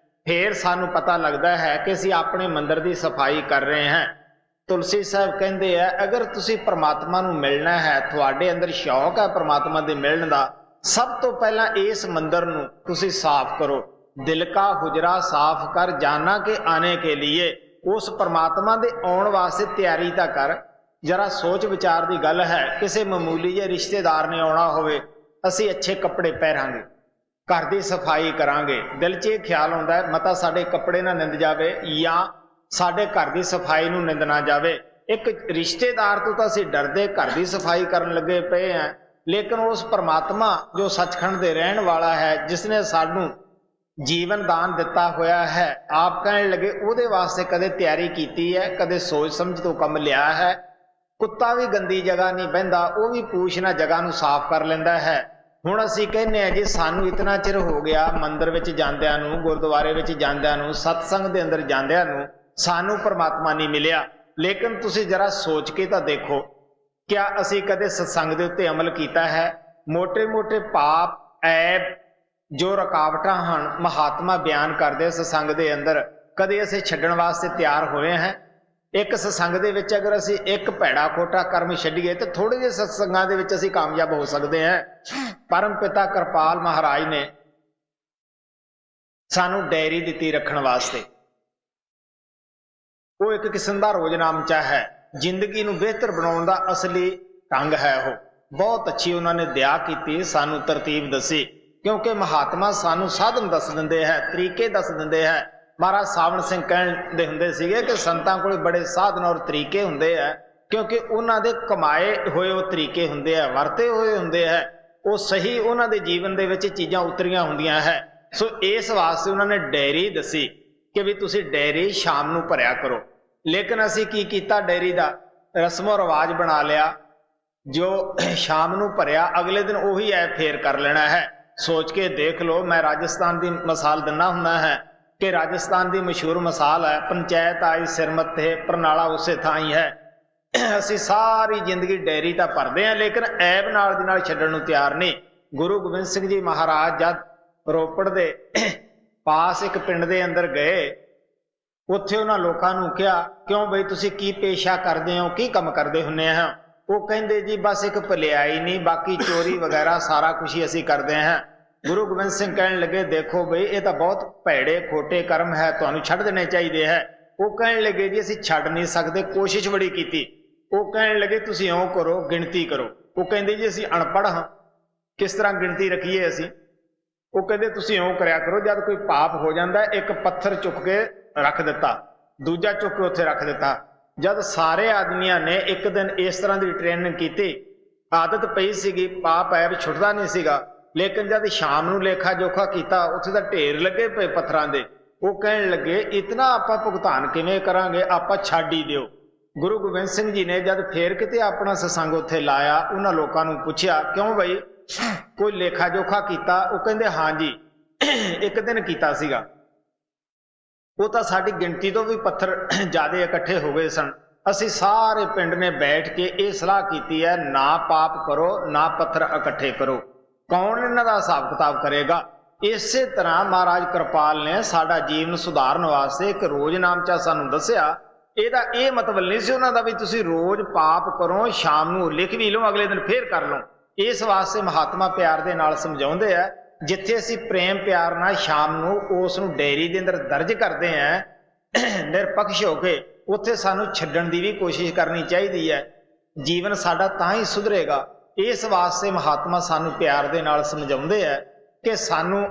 ਫੇਰ ਸਾਨੂੰ ਪਤਾ ਲੱਗਦਾ ਹੈ ਕਿ ਅਸੀਂ ਆਪਣੇ ਮੰਦਰ ਦੀ ਸਫਾਈ ਕਰ ਰਹੇ ਹਾਂ। ਤੁਲਸੀ ਸਾਹਿਬ ਕਹਿੰਦੇ ਆ, ਅਗਰ ਤੁਸੀਂ ਪਰਮਾਤਮਾ ਨੂੰ ਮਿਲਣਾ ਹੈ, ਤੁਹਾਡੇ ਅੰਦਰ ਸ਼ੌਕ ਹੈ ਪਰਮਾਤਮਾ ਦੇ ਮਿਲਣ ਦਾ, ਸਭ ਤੋਂ ਪਹਿਲਾਂ ਇਸ ਮੰਦਰ ਨੂੰ ਤੁਸੀਂ ਸਾਫ਼ ਕਰੋ। ਦਿਲ ਕਾ ਹੁਜਰਾ ਸਾਫ਼ ਕਰ ਜਾਨਾ ਕਿ ਆਨੇ ਕੇ लिए। ਉਸ ਪਰਮਾਤਮਾ ਦੇ ਆਉਣ ਵਾਸਤੇ ਤਿਆਰੀ ਤਾਂ ਕਰ। ਜਰਾ ਸੋਚ ਵਿਚਾਰ ਦੀ ਗੱਲ ਹੈ, ਕਿਸੇ ਮਾਮੂਲੀ ਜਿਹੇ ਰਿਸ਼ਤੇਦਾਰ ਨੇ ਆਉਣਾ ਹੋਵੇ, ਅਸੀਂ ਅੱਛੇ ਕੱਪੜੇ ਪਹਿਰਾਂਗੇ, ਘਰ ਦੀ ਸਫਾਈ ਕਰਾਂਗੇ, ਦਿਲ 'ਚ ਇਹ ਖਿਆਲ ਆਉਂਦਾ ਹੈ ਮਤਾ ਸਾਡੇ ਕੱਪੜੇ ਨਾ ਨਿੰਦ ਜਾਵੇ ਜਾਂ ਸਾਡੇ ਘਰ ਦੀ ਸਫਾਈ ਨੂੰ ਨਿੰਦ ਨਾ ਜਾਵੇ। ਇੱਕ ਰਿਸ਼ਤੇਦਾਰ ਤੋਂ ਤਾਂ ਅਸੀਂ ਡਰਦੇ ਘਰ ਦੀ ਸਫਾਈ ਕਰਨ ਲੱਗੇ ਪਏ ਹਾਂ, ਲੇਕਿਨ ਉਸ ਪਰਮਾਤਮਾ ਜੋ ਸੱਚਖੰਡ ਦੇ ਰਹਿਣ ਵਾਲਾ ਹੈ, ਜਿਸ ਨੇ ਸਾਨੂੰ ਜੀਵਨ ਦਾਨ ਦਿੱਤਾ ਹੋਇਆ ਹੈ, ਆਪ ਕਹਿਣ ਲੱਗੇ ਉਹਦੇ ਵਾਸਤੇ ਕਦੇ ਤਿਆਰੀ ਕੀਤੀ ਹੈ, ਕਦੇ ਸੋਚ ਸਮਝ ਤੋਂ ਕੰਮ ਲਿਆ ਹੈ। ਕੁੱਤਾ ਵੀ ਗੰਦੀ ਜਗ੍ਹਾ ਨਹੀਂ ਬਹਿੰਦਾ, ਉਹ ਵੀ ਪੂਛ ਨਾਲ ਜਗ੍ਹਾ ਨੂੰ ਸਾਫ਼ ਕਰ ਲੈਂਦਾ ਹੈ। ਹੁਣ ਅਸੀਂ ਕਹਿੰਦੇ ਹਾਂ ਜੀ ਸਾਨੂੰ ਇਤਨਾ ਚਿਰ ਹੋ ਗਿਆ ਮੰਦਰ ਵਿੱਚ ਜਾਂਦਿਆਂ ਨੂੰ, ਗੁਰਦੁਆਰੇ ਵਿੱਚ ਜਾਂਦਿਆਂ ਨੂੰ, ਸਤਸੰਗ ਦੇ ਅੰਦਰ ਜਾਂਦਿਆਂ ਨੂੰ, ਸਾਨੂੰ ਪਰਮਾਤਮਾ ਨਹੀਂ ਮਿਲਿਆ। ਲੇਕਿਨ ਤੁਸੀਂ ਜਰਾ ਸੋਚ ਕੇ ਤਾਂ ਦੇਖੋ, ਕਿਆ ਅਸੀਂ ਕਦੇ ਸਤਸੰਗ ਦੇ ਉੱਤੇ ਅਮਲ ਕੀਤਾ ਹੈ? ਮੋਟੇ-ਮੋਟੇ ਪਾਪ ਐਬ ਜੋ ਰੁਕਾਵਟਾਂ ਹਨ ਮਹਾਤਮਾ ਬਿਆਨ ਕਰਦੇ ਸਤਸੰਗ ਦੇ ਅੰਦਰ, ਕਦੇ ਅਸੀਂ ਛੱਡਣ ਵਾਸਤੇ ਤਿਆਰ ਹੋਏ ਹਾਂ? ਇੱਕ ਸਤਸੰਗ ਦੇ ਵਿੱਚ ਅਗਰ ਅਸੀਂ ਇੱਕ ਭੈੜਾ ਖੋਟਾ ਕਰਮ ਛੱਡੀਏ ਤੇ ਥੋੜੇ ਜਿਹੇ ਸਤਸੰਗਾਂ ਦੇ ਵਿੱਚ ਅਸੀਂ ਕਾਮਯਾਬ ਹੋ ਸਕਦੇ ਹਾਂ। ਪਰਮ ਪਿਤਾ ਕਿਰਪਾਲ ਮਹਾਰਾਜ ਨੇ ਸਾਨੂੰ ਡਾਇਰੀ ਦਿੱਤੀ ਰੱਖਣ ਵਾਸਤੇ। ਉਹ ਇੱਕ ਕਿਸਮ ਦਾ ਰੋਜ਼ਨਾਮਚਾ ਹੈ, ਜ਼ਿੰਦਗੀ ਨੂੰ ਬਿਹਤਰ ਬਣਾਉਣ ਦਾ ਅਸਲੀ ਢੰਗ ਹੈ। ਉਹ ਬਹੁਤ ਅੱਛੀ ਉਹਨਾਂ ਨੇ ਦਇਆ ਕੀਤੀ, ਸਾਨੂੰ ਤਰਤੀਬ ਦੱਸੀ, ਕਿਉਂਕਿ ਮਹਾਤਮਾ ਸਾਨੂੰ ਸਾਧਨ ਦੱਸ ਦਿੰਦੇ ਹੈ, ਤਰੀਕੇ ਦੱਸ ਦਿੰਦੇ ਹੈ। ਮਹਾਰਾਜ ਸਾਵਣ ਸਿੰਘ ਕਹਿੰਦੇ ਹੁੰਦੇ ਸੀਗੇ ਕਿ ਸੰਤਾਂ ਕੋਲ ਬੜੇ ਸਾਧਨ ਔਰ ਤਰੀਕੇ ਹੁੰਦੇ ਹੈ, ਕਿਉਂਕਿ ਉਹਨਾਂ ਦੇ ਕਮਾਏ ਹੋਏ ਉਹ ਤਰੀਕੇ ਹੁੰਦੇ ਆ, ਵਰਤੇ ਹੋਏ ਹੁੰਦੇ ਹੈ, ਉਹ ਸਹੀ ਉਹਨਾਂ ਦੇ ਜੀਵਨ ਦੇ ਵਿੱਚ ਚੀਜ਼ਾਂ ਉਤਰੀਆਂ ਹੁੰਦੀਆਂ ਹੈ। ਸੋ ਇਸ ਵਾਸਤੇ ਉਹਨਾਂ ਨੇ ਡਾਇਰੀ ਦੱਸੀ ਕਿ ਵੀ ਤੁਸੀਂ ਡਾਇਰੀ ਸ਼ਾਮ ਨੂੰ ਭਰਿਆ ਕਰੋ। ਲੇਕਿਨ ਅਸੀਂ ਕੀ ਕੀਤਾ, ਡਾਇਰੀ ਦਾ ਰਸਮੋ ਰਿਵਾਜ ਬਣਾ ਲਿਆ, ਜੋ ਸ਼ਾਮ ਨੂੰ ਭਰਿਆ ਅਗਲੇ ਦਿਨ ਉਹੀ ਐ ਫੇਰ ਕਰ ਲੈਣਾ ਹੈ। ਸੋਚ ਕੇ ਦੇਖ ਲਓ, ਮੈਂ ਰਾਜਸਥਾਨ ਦੀ ਮਿਸਾਲ ਦਿੰਦਾ ਹੁੰਦਾ ਹੈ ਕਿ ਰਾਜਸਥਾਨ ਦੀ ਮਸ਼ਹੂਰ ਮਿਸਾਲ ਹੈ, ਪੰਚਾਇਤ ਆਈ ਸਿਰ ਮੱਥੇ ਪ੍ਰਣਾਲਾ ਉਸੇ ਥਾਂ ਹੀ ਹੈ। ਅਸੀਂ ਸਾਰੀ ਜ਼ਿੰਦਗੀ ਡਾਇਰੀ ਤਾਂ ਭਰਦੇ ਹਾਂ, ਲੇਕਿਨ ਐਬ ਨਾਲ ਦੀ ਨਾਲ ਛੱਡਣ ਨੂੰ ਤਿਆਰ ਨਹੀਂ। ਗੁਰੂ ਗੋਬਿੰਦ ਸਿੰਘ ਜੀ ਮਹਾਰਾਜ ਜਦ ਰੋਪੜ ਦੇ ਪਾਸ ਇੱਕ ਪਿੰਡ ਦੇ ਅੰਦਰ ਗਏ, ਉੱਥੇ ਉਹਨਾਂ ਲੋਕਾਂ ਨੂੰ ਕਿਹਾ, ਕਿਉਂ ਬਈ ਤੁਸੀਂ ਕੀ ਪੇਸ਼ਾ ਕਰਦੇ ਹੋ, ਕੀ ਕੰਮ ਕਰਦੇ ਹੁੰਦੇ ਆ? ਉਹ ਕਹਿੰਦੇ ਜੀ ਬਸ ਇੱਕ ਭਲਿਆਈ ਨਹੀਂ, ਬਾਕੀ ਚੋਰੀ ਵਗੈਰਾ ਸਾਰਾ ਕੁਛ ਹੀ ਅਸੀਂ ਕਰਦੇ ਹਾਂ। ਗੁਰੂ ਗੋਬਿੰਦ ਸਿੰਘ ਕਹਿਣ ਲੱਗੇ, ਦੇਖੋ ਬਈ ਇਹ ਤਾਂ ਬਹੁਤ ਭੈੜੇ ਖੋਟੇ ਕਰਮ ਹੈ, ਤੁਹਾਨੂੰ ਛੱਡ ਦੇਣੇ ਚਾਹੀਦੇ ਹੈ। ਉਹ ਕਹਿਣ ਲੱਗੇ ਜੀ ਅਸੀਂ ਛੱਡ ਨਹੀਂ ਸਕਦੇ, ਕੋਸ਼ਿਸ਼ ਬੜੀ ਕੀਤੀ। ਉਹ ਕਹਿਣ ਲੱਗੇ ਤੁਸੀਂ ਇਉਂ ਕਰੋ, ਗਿਣਤੀ ਕਰੋ। ਉਹ ਕਹਿੰਦੇ ਜੀ ਅਸੀਂ ਅਨਪੜ੍ਹ ਹਾਂ, ਕਿਸ ਤਰ੍ਹਾਂ ਗਿਣਤੀ ਰੱਖੀਏ ਅਸੀਂ? ਉਹ ਕਹਿੰਦੇ ਤੁਸੀਂ ਇਉਂ ਕਰਿਆ ਕਰੋ, ਜਦ ਕੋਈ ਪਾਪ ਹੋ ਜਾਂਦਾ ਇੱਕ ਪੱਥਰ ਚੁੱਕ ਕੇ ਰੱਖ ਦਿੱਤਾ, ਦੂਜਾ ਚੁੱਕ ਕੇ ਉੱਥੇ ਰੱਖ ਦਿੱਤਾ। ਜਦ ਸਾਰੇ ਆਦਮੀਆਂ ਨੇ ਇੱਕ ਦਿਨ ਇਸ ਤਰ੍ਹਾਂ ਦੀ ਟ੍ਰੇਨਿੰਗ ਕੀਤੀ, ਆਦਤ ਪਈ ਸੀਗੀ, ਪਾਪ ਐਬ ਛੁੱਟਦਾ ਨਹੀਂ ਸੀਗਾ, ਲੇਕਿਨ ਜਦ ਸ਼ਾਮ ਨੂੰ ਲੇਖਾ ਜੋਖਾ ਕੀਤਾ, ਉੱਥੇ ਤਾਂ ਢੇਰ ਲੱਗੇ ਪਏ ਪੱਥਰਾਂ ਦੇ। ਉਹ ਕਹਿਣ ਲੱਗੇ ਇਤਨਾ ਆਪਾਂ ਭੁਗਤਾਨ ਕਿਵੇਂ ਕਰਾਂਗੇ, ਆਪਾਂ ਛੱਡ ਹੀ ਦਿਓ। ਗੁਰੂ ਗੋਬਿੰਦ ਸਿੰਘ ਜੀ ਨੇ ਜਦ ਫੇਰ ਕਿਤੇ ਆਪਣਾ ਸਤਸੰਗ ਉੱਥੇ ਲਾਇਆ, ਉਹਨਾਂ ਲੋਕਾਂ ਨੂੰ ਪੁੱਛਿਆ, ਕਿਉਂ ਬਈ ਕੋਈ ਲੇਖਾ ਜੋਖਾ ਕੀਤਾ? ਉਹ ਕਹਿੰਦੇ ਹਾਂਜੀ ਇੱਕ ਦਿਨ ਕੀਤਾ ਸੀਗਾ, ਉਹ ਤਾਂ ਸਾਡੀ ਗਿਣਤੀ ਤੋਂ ਵੀ ਪੱਥਰ ਜ਼ਿਆਦਾ ਇਕੱਠੇ ਹੋ ਗਏ ਸਨ। ਅਸੀਂ ਸਾਰੇ ਪਿੰਡ ਨੇ ਬੈਠ ਕੇ ਇਹ ਸਲਾਹ ਕੀਤੀ ਹੈ, ਨਾ ਪਾਪ ਕਰੋ, ਨਾ ਪੱਥਰ ਇਕੱਠੇ ਕਰੋ। ਕੌਣ ਇਹਨਾਂ ਦਾ ਹਿਸਾਬ ਕਿਤਾਬ ਕਰੇਗਾ? ਇਸੇ ਤਰ੍ਹਾਂ ਮਹਾਰਾਜ ਕਿਰਪਾਲ ਨੇ ਸਾਡਾ ਜੀਵਨ ਸੁਧਾਰਨ ਵਾਸਤੇ ਇੱਕ ਰੋਜ਼ਨਾਮਚਾ ਸਾਨੂੰ ਦੱਸਿਆ। ਇਹਦਾ ਇਹ ਮਤਲਬ ਨਹੀਂ ਸੀ ਉਹਨਾਂ ਦਾ ਵੀ ਤੁਸੀਂ ਰੋਜ਼ ਪਾਪ ਕਰੋ, ਸ਼ਾਮ ਨੂੰ ਲਿਖ ਵੀ ਲਓ, ਅਗਲੇ ਦਿਨ ਫੇਰ ਕਰ ਲਓ। ਇਸ ਵਾਸਤੇ ਮਹਾਤਮਾ ਪਿਆਰ ਦੇ ਨਾਲ ਸਮਝਾਉਂਦੇ ਆ, ਜਿੱਥੇ ਅਸੀਂ ਪ੍ਰੇਮ ਪਿਆਰ ਨਾਲ ਸ਼ਾਮ ਨੂੰ ਉਸ ਨੂੰ ਡਾਇਰੀ ਦੇ ਅੰਦਰ ਦਰਜ ਕਰਦੇ ਹਾਂ ਨਿਰਪੱਖ ਹੋ ਕੇ, ਉੱਥੇ ਸਾਨੂੰ ਛੱਡਣ ਦੀ ਵੀ ਕੋਸ਼ਿਸ਼ ਕਰਨੀ ਚਾਹੀਦੀ ਹੈ। ਜੀਵਨ ਸਾਡਾ ਤਾਂ ਹੀ ਸੁਧਰੇਗਾ। ਇਸ ਵਾਸਤੇ ਮਹਾਤਮਾ ਸਾਨੂੰ ਪਿਆਰ ਦੇ ਨਾਲ ਸਮਝਾਉਂਦੇ ਆ ਕਿ ਸਾਨੂੰ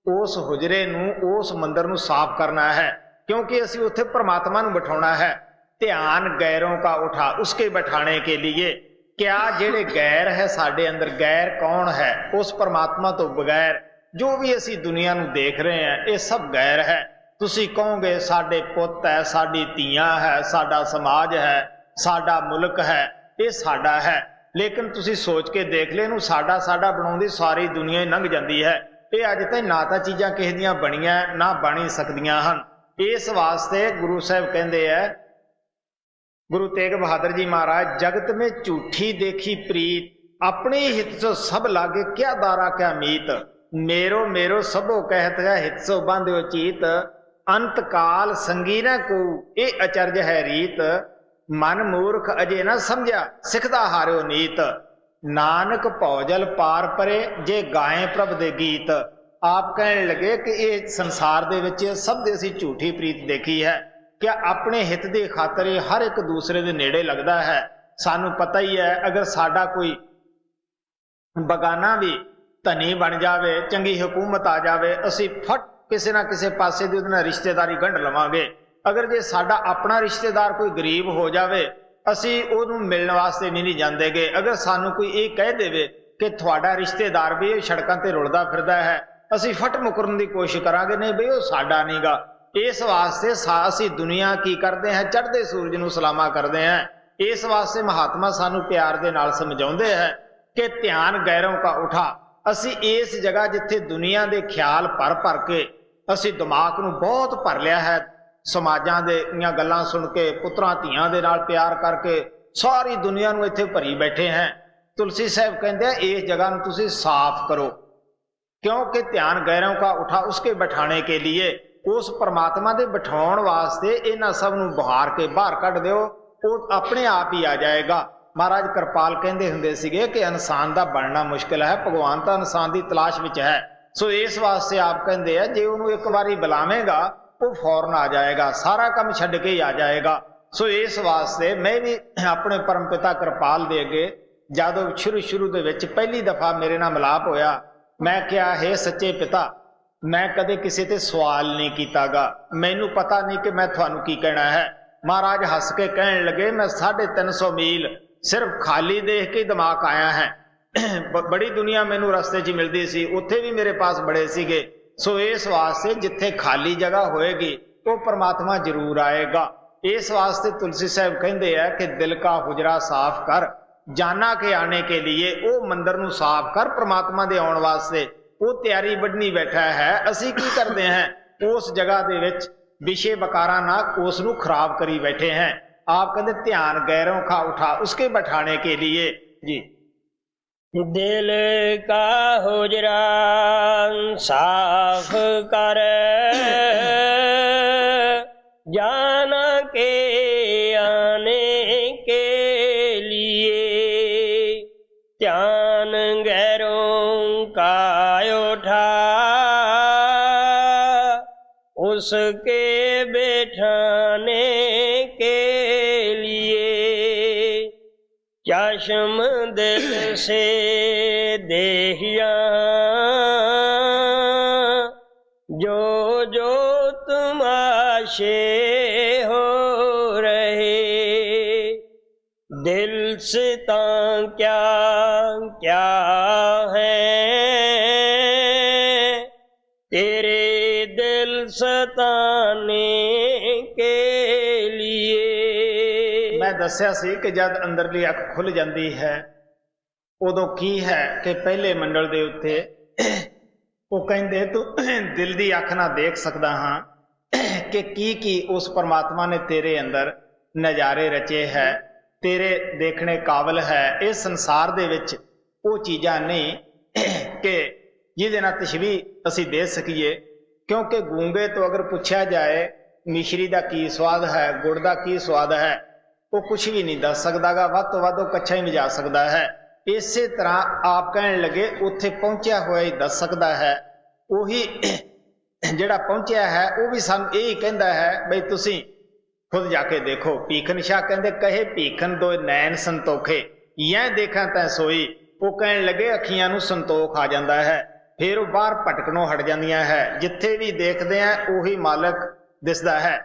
ਉਸ ਹੁਜਰੇ ਨੂੰ, ਉਸ ਮੰਦਰ ਨੂੰ ਸਾਫ਼ ਕਰਨਾ ਹੈ, क्योंकि ਅਸੀਂ ਉੱਥੇ परमात्मा ਨੂੰ ਬਿਠਾਉਣਾ है। ध्यान गैरों का उठा उसके बैठाने के लिए। क्या ਜਿਹੜੇ गैर है साडे अंदर, गैर कौन है? उस परमात्मा तो बगैर जो भी असी दुनिया ਨੂੰ देख रहे हैं ये सब गैर है। ਤੁਸੀਂ ਕਹੋਗੇ ਸਾਡੇ ਪੁੱਤ है, साडी ਧੀਆਂ है, साडा समाज है, साडा मुल्क है, ये साडा है, लेकिन ਤੁਸੀਂ सोच के देख ले, ਇਹਨੂੰ ਸਾਡਾ ਸਾਡਾ ਬਣਾਉਂਦੀ ਸਾਰੀ ਦੁਨੀਆ ਹੀ ਲੰਘ ਜਾਂਦੀ है। ਇਹ ਅੱਜ ਤੱਕ ਨਾ ਤਾਂ ਚੀਜ਼ਾਂ ਕਿਸੇ ਦੀਆਂ ਬਣੀਆਂ ਨਾ ਬਣ ਹੀ ਸਕਦੀਆਂ ਹਨ। ਇਸ ਵਾਸਤੇ गुरु साहब कहते हैं, गुरु तेग बहादुर जी महाराज, जगत में झूठी देखी प्रीत, अपने हित सो सब लागे क्या दारा क्या मीत, मेरो मेरो सबो कहत है हित सो बांध्यो चीत, अंत काल संगी न को ये अचरज है रीत, मन मूर्ख अजे न समझा सिखदा हारियो नीत, नानक भौजल पार परे जे गाए प्रभ दे गीत। आप कहने लगे कि ये संसार दे विच सब दे असीं झूठी प्रीत देखी है। क्या अपने हित की खातर हर एक दूसरे के नेड़े लगता है? सानू पता ही है, अगर साडा कोई बगाना भी धनी बन जाए, चंगी हुकूमत आ जाए, असी फट किसी ना किसी पासे दी उहदे नाल रिश्तेदारी गंढ लवांगे। अगर जे साडा अपना रिश्तेदार कोई गरीब हो जाए, असी उहनूं मिलण वास्ते नहीं जांदे गे। अगर सानू कोई ये कह देवे कि तुहाडा रिश्तेदार भी सड़कां ते रुलदा फिरदा है, असी फट मुकरन की कोशिश करांगे, नहीं बई वो साडा नहीं गा। इस वास्ते असी दुनिया की करते हैं, चढ़ते सूरज नूं सलामा करते हैं। इस वास्ते महात्मा सानू प्यार दे नाल समझाउंदे हैं कि ध्यान गैरों का उठा। असी इस जगह जिथे दुनिया के ख्याल भर भर के असी दिमाग नूं बहुत भर लिया है, ਸਮਾਜਾਂ ਦੀਆਂ ਗੱਲਾਂ ਸੁਣ ਕੇ, ਪੁੱਤਰਾਂ ਧੀਆਂ ਦੇ ਨਾਲ ਪਿਆਰ ਕਰਕੇ ਸਾਰੀ ਦੁਨੀਆ ਨੂੰ ਇੱਥੇ ਭਰੀ ਬੈਠੇ ਹੈ। ਤੁਲਸੀ ਸਾਹਿਬ ਕਹਿੰਦੇ ਆ ਇਸ ਜਗ੍ਹਾ ਨੂੰ ਤੁਸੀਂ ਸਾਫ਼ ਕਰੋ, क्योंकि ध्यान गैरों का उठा उसके बैठाने के लिए, उस परमात्मा दे बिठाउण वास्ते इन्हां सब नूं बहार के बाहर कढ दिओ, ਉਹ अपने आप ही आ जाएगा। महाराज कृपाल कहंदे हुंदे सीगे कि इंसान दा बनना मुश्किल है, भगवान तां इंसान दी तलाश विच है। सो इस वास्ते आप कहंदे आ जे ਉਹਨੂੰ एक बारी बुलावेगा वो फौरन आ जाएगा, सारा काम छड्ड के ही आ जाएगा। सो इस वास्ते मैं भी अपने परम पिता कृपाल दे अगे जदों शुरू दे विच पहली दफा मेरे नाल मिलाप होया, मैं क्या है सच्चे पिता, मैं कदे किसी ते सवाल नहीं कीतागा, मैनू पता नहीं कि मैं थानू की कहना है। महाराज हस के कहन लगे मैं 350 मील सिर्फ खाली देख के दिमाग आया है। बड़ी दुनिया मैनू रस्ते च मिलती सी, उत्थे भी मेरे पास बड़े सीगे। सो इस वास्ते जिथे खाली जगह होएगी वो परमात्मा जरूर आएगा। इस वास्ते तुलसी साहब कहते हैं कि दिल का हुजरा साफ कर, जाना के आने के लिए वो मंदिर नूं साफ कर, परमात्मा दे आउण वास्ते वो तैयारी बड़नी बैठा है। असी की करते हैं, उस जगह दे विच विषय बकारा ना उस नूं खराब करी बैठे हैं। आप कहते ध्यान गैरों का उठा उसके बैठाने के लिए जी। दिल का हुजरा साफ कर, जाना के आने के ध्यान गैरों का उठा उसके बैठाने के लिए, चश्म दिल से देखिया जो जो तमाशे हो रहे, दिल से तां क्या क्या है तेरे दिल सताने के लिए। मैं दस्या सी कि जब अंदरली अख खुल जाती है उदों की है कि पहले मंडल दे उत्ते वो कहंदे तू दिल दी अख ना देख सकदा हाँ कि की उस परमात्मा ने तेरे अंदर नज़ारे रचे है, तेरे देखने काबिल है। इस संसार दे विच वो चीज़ां नहीं कि जिहदे नाल तशबीह असीं दे सकीए, क्योंकि गूंगे तो अगर पूछा जाए मिश्री का की स्वाद है, गुड़ का की स्वाद है, वो कुछ भी नहीं दस सकदा गा, वध तो वध कच्छा ही मिजा सकता है। इसे तरह आप कहन लगे उत्थे पहुंचा हुआ ही दस सकता है, उही जिहड़ा पहुंचा है वो भी सानूं यही कहंदा है बई तुसीं खुद जाके देखो। भीखन शाह कहते कहे भीखन दो नैन संतोखे, यह देखा तै सोई। वो कहन लगे अखियां नूं संतोख आ जाता है, फिर वो बाहर भटकनों हट जांदियां है, जिथे भी देखते हैं उही मालक दिसदा है।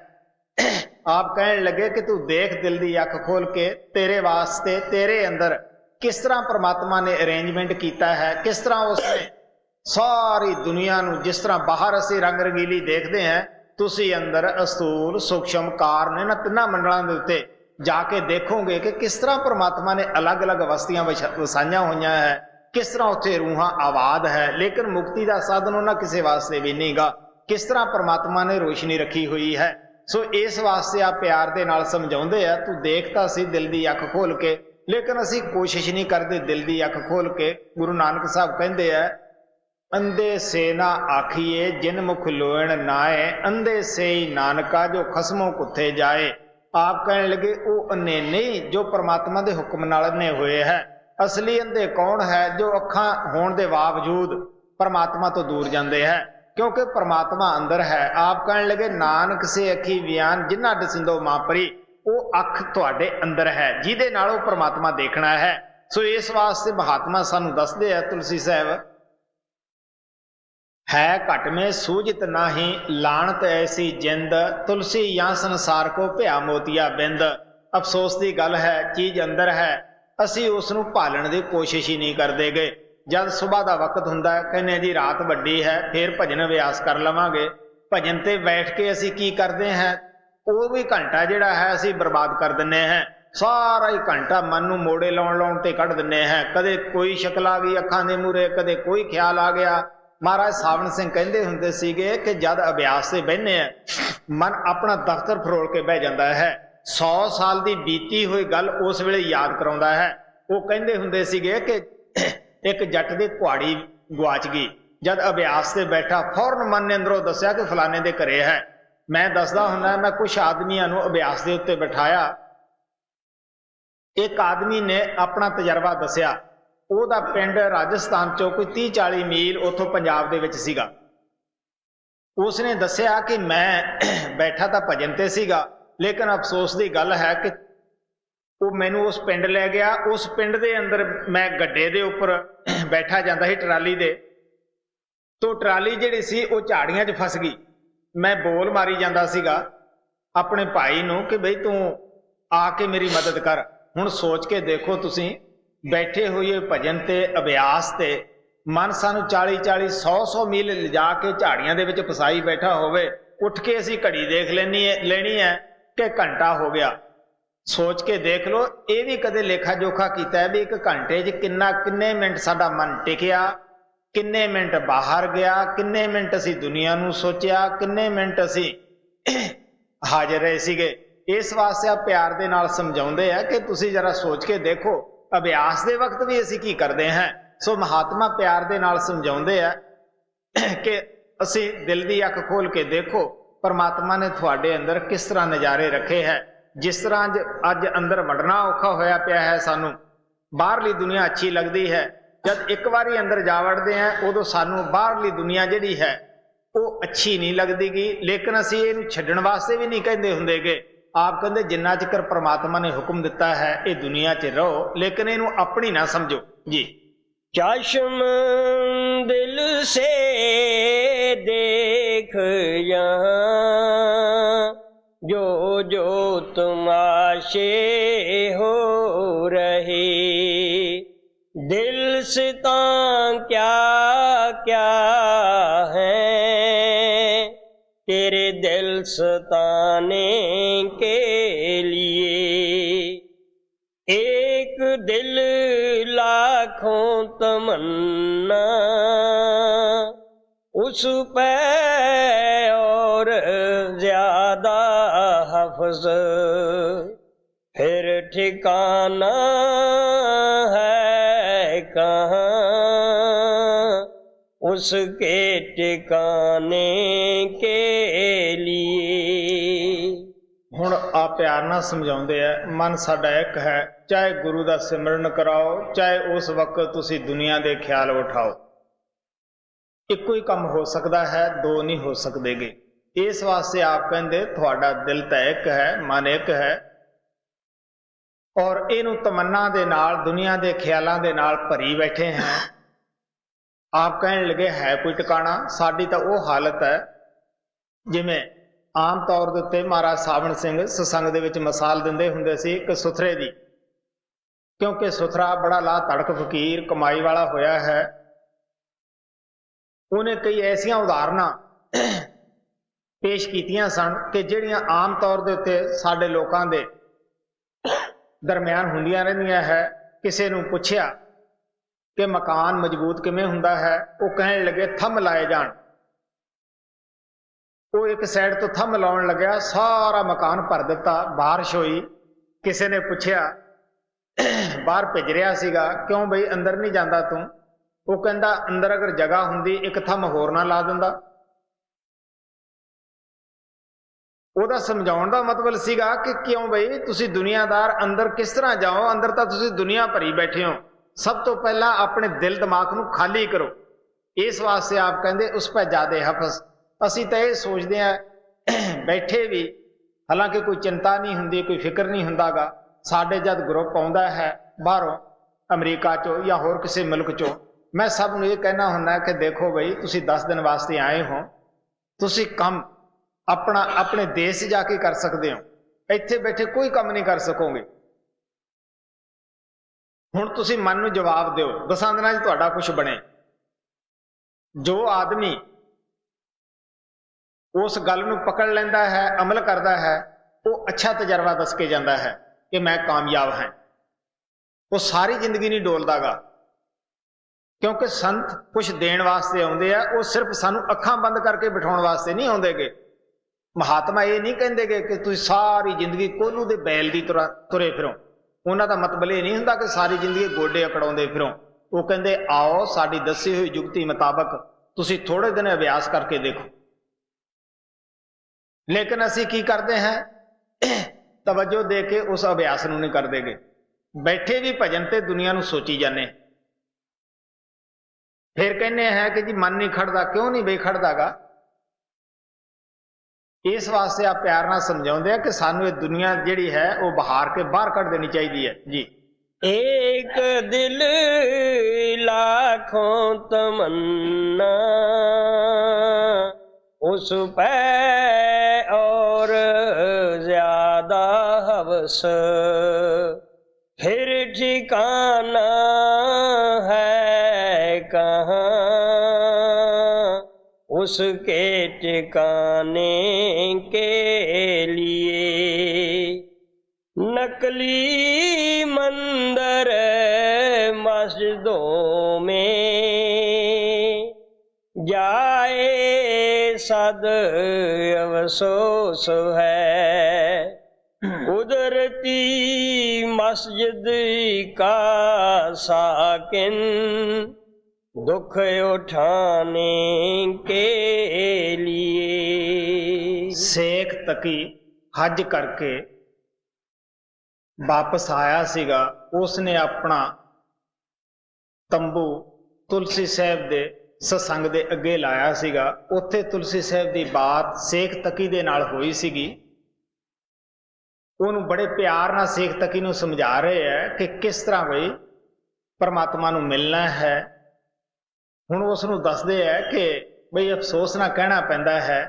आप कहन लगे कि तू देख दिल दी अख खोल के, तेरे वास्ते तेरे अंदर किस तरह परमात्मा ने अरेंजमेंट किया है, किस तरह उसने सारी दुनिया नूं, जिस तरह बाहर असीं रंग रंगीली देखते हैं, तुसी अंदर अस्तूल सूक्ष्म कारण इन्हां तिन्हां मंडलों के उत्ते जाके देखोगे कि किस तरह परमात्मा ने अलग अलग अवस्थियां वसाइयां हुई है, किस तरह उत्थे रूहां आबाद है, लेकिन मुक्ति का साधन उन्हां किसी वास्ते भी नहीं गा, किस तरह परमात्मा ने रोशनी रखी हुई है। सो इस वास्ते आप प्यार दे नाल समझाउंदे आ, तू देखता सी दिल दी अख खोल के, लेकिन असीं कोशिश नहीं करते दिल दी अख खोल के। गुरु नानक साहब कहते हैं अंधे से ना आखिए जिन मुख लोयण नाए, अंधे से ही नानका जो खसमों कुत्थे जाए। आप कहने लगे वो अन्ने नहीं जो परमात्मा के हुक्म नाल अन्ने हुए है। असली अंधे कौन है? जो अखां होने के बावजूद परमात्मा तो दूर जाते हैं, क्योंकि परमात्मा अंदर है। आप कहने लगे नानक से अखी वियान जिन्ना डसिंदो मापरी, वो अख तुहाडे अंदर है जिहदे नाल वो परमात्मा देखना है। सो इस वास्ते महात्मा सानू दसदे है तुलसी साहब, है घट में सूझत नाही लानत ऐसी जिंद, तुलसी या संसार को भया मोतिया बिंद। अफसोस की गल है, चीज अंदर है, असी उसनू भालण की कोशिश ही नहीं करते गए। जब सुबह का वक्त हुंदा कहने जी रात वड्डी है, फिर भजन अभ्यास कर लवांगे। भजन ते बैठ के असी की करते हैं, वो भी घंटा जिहड़ा है असी बर्बाद कर दिंदे हैं। सारा ही घंटा मन नू मोड़े लाउण ते कढ़ दिंदे हैं। कदे कोई शक्ल आ गई अखां दे मूहरे, कदे कोई ख्याल आ गया, महाराज सावण सिंह कहते हुंदे सीगे कि जद अभ्यास से बहने मन अपना दफ्तर फरोल के बह जाता है, 100 साल की बीती हुई गल उस वेले याद कराउंदा है। वो कहते हुंदे सीगे कि एक जट दी कुहाड़ी गुआच गई, जद अभ्यास से बैठा फौरन मन ने अंदरों दसिया कि फलाने दे घरे है। मैं दसदा हुंदा, मैं कुछ आदमियों नूं अभ्यास के उत्ते बिठाया, एक आदमी ने अपना तजर्बा दसिया, ਉਹਦਾ ਪਿੰਡ ਰਾਜਸਥਾਨ ਚੋਂ ਕੋਈ 30-40 ਮੀਲ ਉੱਥੋਂ ਪੰਜਾਬ ਦੇ ਵਿੱਚ ਸੀਗਾ। ਉਸਨੇ ਦੱਸਿਆ ਕਿ ਮੈਂ ਬੈਠਾ ਤਾਂ ਭਜਨ ਤੇ ਸੀਗਾ, ਲੇਕਿਨ ਅਫਸੋਸ ਦੀ ਗੱਲ ਹੈ ਕਿ ਉਹ ਮੈਨੂੰ ਉਸ ਪਿੰਡ ਲੈ ਗਿਆ। ਉਸ ਪਿੰਡ ਦੇ ਅੰਦਰ ਮੈਂ ਗੱਡੇ ਦੇ ਉੱਪਰ ਬੈਠਾ ਜਾਂਦਾ ਸੀ ਟਰਾਲੀ ਦੇ, ਤੋਂ ਟਰਾਲੀ ਜਿਹੜੀ ਸੀ ਉਹ ਝਾੜੀਆਂ 'ਚ ਫਸ ਗਈ। ਮੈਂ ਬੋਲ ਮਾਰੀ ਜਾਂਦਾ ਸੀਗਾ ਆਪਣੇ ਭਾਈ ਨੂੰ ਕਿ ਬਈ ਤੂੰ ਆ ਕੇ ਮੇਰੀ ਮਦਦ ਕਰ। ਹੁਣ ਸੋਚ ਕੇ ਦੇਖੋ ਤੁਸੀਂ, बैठे हुए भजन ते अभ्यास ते मन सानू 40-40 100-100 मील लिजा के झाड़ियां दे विच फसाई बैठा होवे, उठ के असी घड़ी देख लेनी है कि घंटा हो गया। सोच के देख लो, ये भी कदे लेखा जोखा कीता है भी एक घंटे च किन्ने मिनट साडा मन टिकिया, किन्ने मिनट बाहर गया, किन्ने मिनट असी दुनिया नू सोचिया, किन्ने मिनट असी हाजिर रहे सीगे। इस वास्ते प्यार दे नाल समझाउंदे आ कि तुसी जरा सोच के देखो अभ्यास के वक्त भी असी की करते हैं। सो महात्मा प्यार के नाल समझाउंदे आ कि असी दिल की अख खोल के देखो परमात्मा ने थोड़े अंदर किस तरह नज़ारे रखे है। जिस तरह अज अंदर वड़ना औखा होया पिया है, सानू बाहरली दुनिया अच्छी लगती है, जब एक बारी अंदर जा वड़ते हैं उदों सानू बाहरली दुनिया जिहड़ी है वो अच्छी नहीं लगती गी। लेकिन असी इहनूं छड्डण वास्ते भी नहीं कहंदे हुंदे गे। आप कहते जिन्ना चिकर परमात्मा ने हुक्म दिता है ये दुनिया च रहो, लेकिन इनू अपनी ना समझो जी। चश्म दिल से देख यहाँ जो जो तमाशे हो रहे, दिल से क्या क्या है तेरे दिल सताने के लिए। एक दिल लाखों तमन्ना उस पे और ज्यादा हफ्ज़, फिर ठिकाना है कहाँ उसके ठिकाने के लिए। हुण आ प्यार नाल समझाउंदे आ, मन साडा एक है, चाहे गुरु दा सिमरन कराओ, चाहे उस वक्त तुसी दुनिया दे ख्याल उठाओ, इक्को ही काम हो सकता है, दो नहीं हो सकते गे। इस वास्ते आप कहते थोड़ा दिल तो एक है, मन एक है, और इनू तमन्ना दे नाल दुनिया के ख्यालों के नाल भरी बैठे हैं। आप कहने लगे है कोई टिकाणा? साडी तो वो हालत है जिमें आम तौर के उत्ते महाराज सावण सिंह सत्संग दे विच मिसाल दिंदे हुंदे सी कि सुथरे दी, क्योंकि सुथरा बड़ा ला तड़क फकीर कमाई वाला होया है। उन्हें कई ऐसिया उदाहरणा पेश कीतियां सन कि जिहड़ियां आम तौर के उत्ते साडे लोकां दे दरम्यान हुंदियां रहिंदियां है। किसी नूं पुछया कि मकान मजबूत किवें हुंदा है, वो कहने लगे थंब लाए जाण। वो एक साइड तो थंब लाउण लग्या, सारा मकान भर दिता, बारिश हुई। किसी ने पुछया, बाहर भिज रहा सीगा, क्यों बई अंदर नहीं जाता तू? वो कहंदा अंदर अगर जगह हुंदी एक थंब होर ना ला दिंदा। ਉਹਦਾ ਸਮਝਾਉਣ ਦਾ ਮਤਲਬ ਸੀਗਾ ਕਿ ਕਿਉਂ ਬਈ ਤੁਸੀਂ ਦੁਨੀਆਦਾਰ ਅੰਦਰ ਕਿਸ ਤਰ੍ਹਾਂ ਜਾਓ, ਅੰਦਰ ਤਾਂ ਤੁਸੀਂ ਦੁਨੀਆ ਭਰੀ ਬੈਠੇ ਹੋ। ਸਭ ਤੋਂ ਪਹਿਲਾਂ ਆਪਣੇ ਦਿਲ ਦਿਮਾਗ ਨੂੰ ਖਾਲੀ ਕਰੋ। ਇਸ ਵਾਸਤੇ ਆਪ ਕਹਿੰਦੇ ਉਸ ਪੈ ਜ਼ਿਆਦੇ ਹਫਸ। ਅਸੀਂ ਤਾਂ ਇਹ ਸੋਚਦੇ ਆ ਬੈਠੇ ਵੀ, ਹਾਲਾਂਕਿ ਕੋਈ ਚਿੰਤਾ ਨਹੀਂ ਹੁੰਦੀ, ਕੋਈ ਫਿਕਰ ਨਹੀਂ ਹੁੰਦਾਗਾ। ਸਾਡੇ ਜਦ ਗਰੁੱਪ ਆਉਂਦਾ ਹੈ ਬਾਹਰੋਂ, ਅਮਰੀਕਾ ਚੋਂ ਜਾਂ ਹੋਰ ਕਿਸੇ ਮੁਲਕ ਚੋਂ, ਮੈਂ ਸਭ ਨੂੰ ਇਹ ਕਹਿਣਾ ਹੁੰਦਾ ਕਿ ਦੇਖੋ ਬਈ ਤੁਸੀਂ 10 ਦਿਨ ਵਾਸਤੇ ਆਏ ਹੋ, ਤੁਸੀਂ ਕੰਮ अपना अपने देश जाके कर सकते हो, इत्थे बैठे कोई काम नहीं कर सकोगे। हुण तुसी मन नूं जवाब दिओ, 10 दिनां च तुहाडा कुछ बने। जो आदमी उस गल नूं पकड़ लैंदा है, अमल करता है, वो अच्छा तजर्बा दस के जाता है कि मैं कामयाब हाँ। वो सारी जिंदगी नहीं डोलदागा, क्योंकि संत कुछ देण वास्ते आउंदे आ, वो सिर्फ सानू अखां बंद करके बिठाउण वास्ते नहीं आउंदेगे। महात्मा ये नहीं कहिंदे कि तुसीं सारी जिंदगी कोल्हू दे बैल दी तरह तुरे फिरो। उन्हां दा मतलब ये नहीं हुंदा कि सारी जिंदगी गोडे अकड़ाउंदे फिरो। वो कहंदे आओ साडी दसी हुई जुगती मुताबक तुसीं थोड़े दिन अभ्यास करके देखो। लेकिन असीं की करते हैं, तवज्जो दे के उस अभ्यास नूं नहीं करदेगे। बैठे भी भजन ते दुनिया नूं सोची जाने, फिर कहने हैं कि जी मन नहीं खड़दा। क्यों नहीं बे खड़दागा? इस वास्ते आप प्यार नाल समझाउंदे आ कि सानू ये दुनिया जिहड़ी है वो बहार के बाहर कढ देनी चाहिदी है जी। एक दिल लाखों तमन्ना, उस पे और ज्यादा हवस, फिर ठिकाना है कहाँ उसके ठिकाने के लिए। नकली मंदिर मस्जिदों में जाए सद अफसोस है, कुदरती मस्जिद का साकिन दुख उठाने के लिए। शेख तकी हज करके वापस आया सीगा। उसने अपना तंबू तुलसी साहब दे सत्संग दे अगे लाया सीगा। उत्थे तुलसी साहब दी बात शेख तकी दे नाल होई सीगी। उन्होंने बड़े प्यार नाल शेख तकी नूं समझा रहे हैं कि किस तरह बई परमात्मा नूं मिलना है। हुण उस नूं दसदे है कि बई अफसोस ना कहना पैंदा है,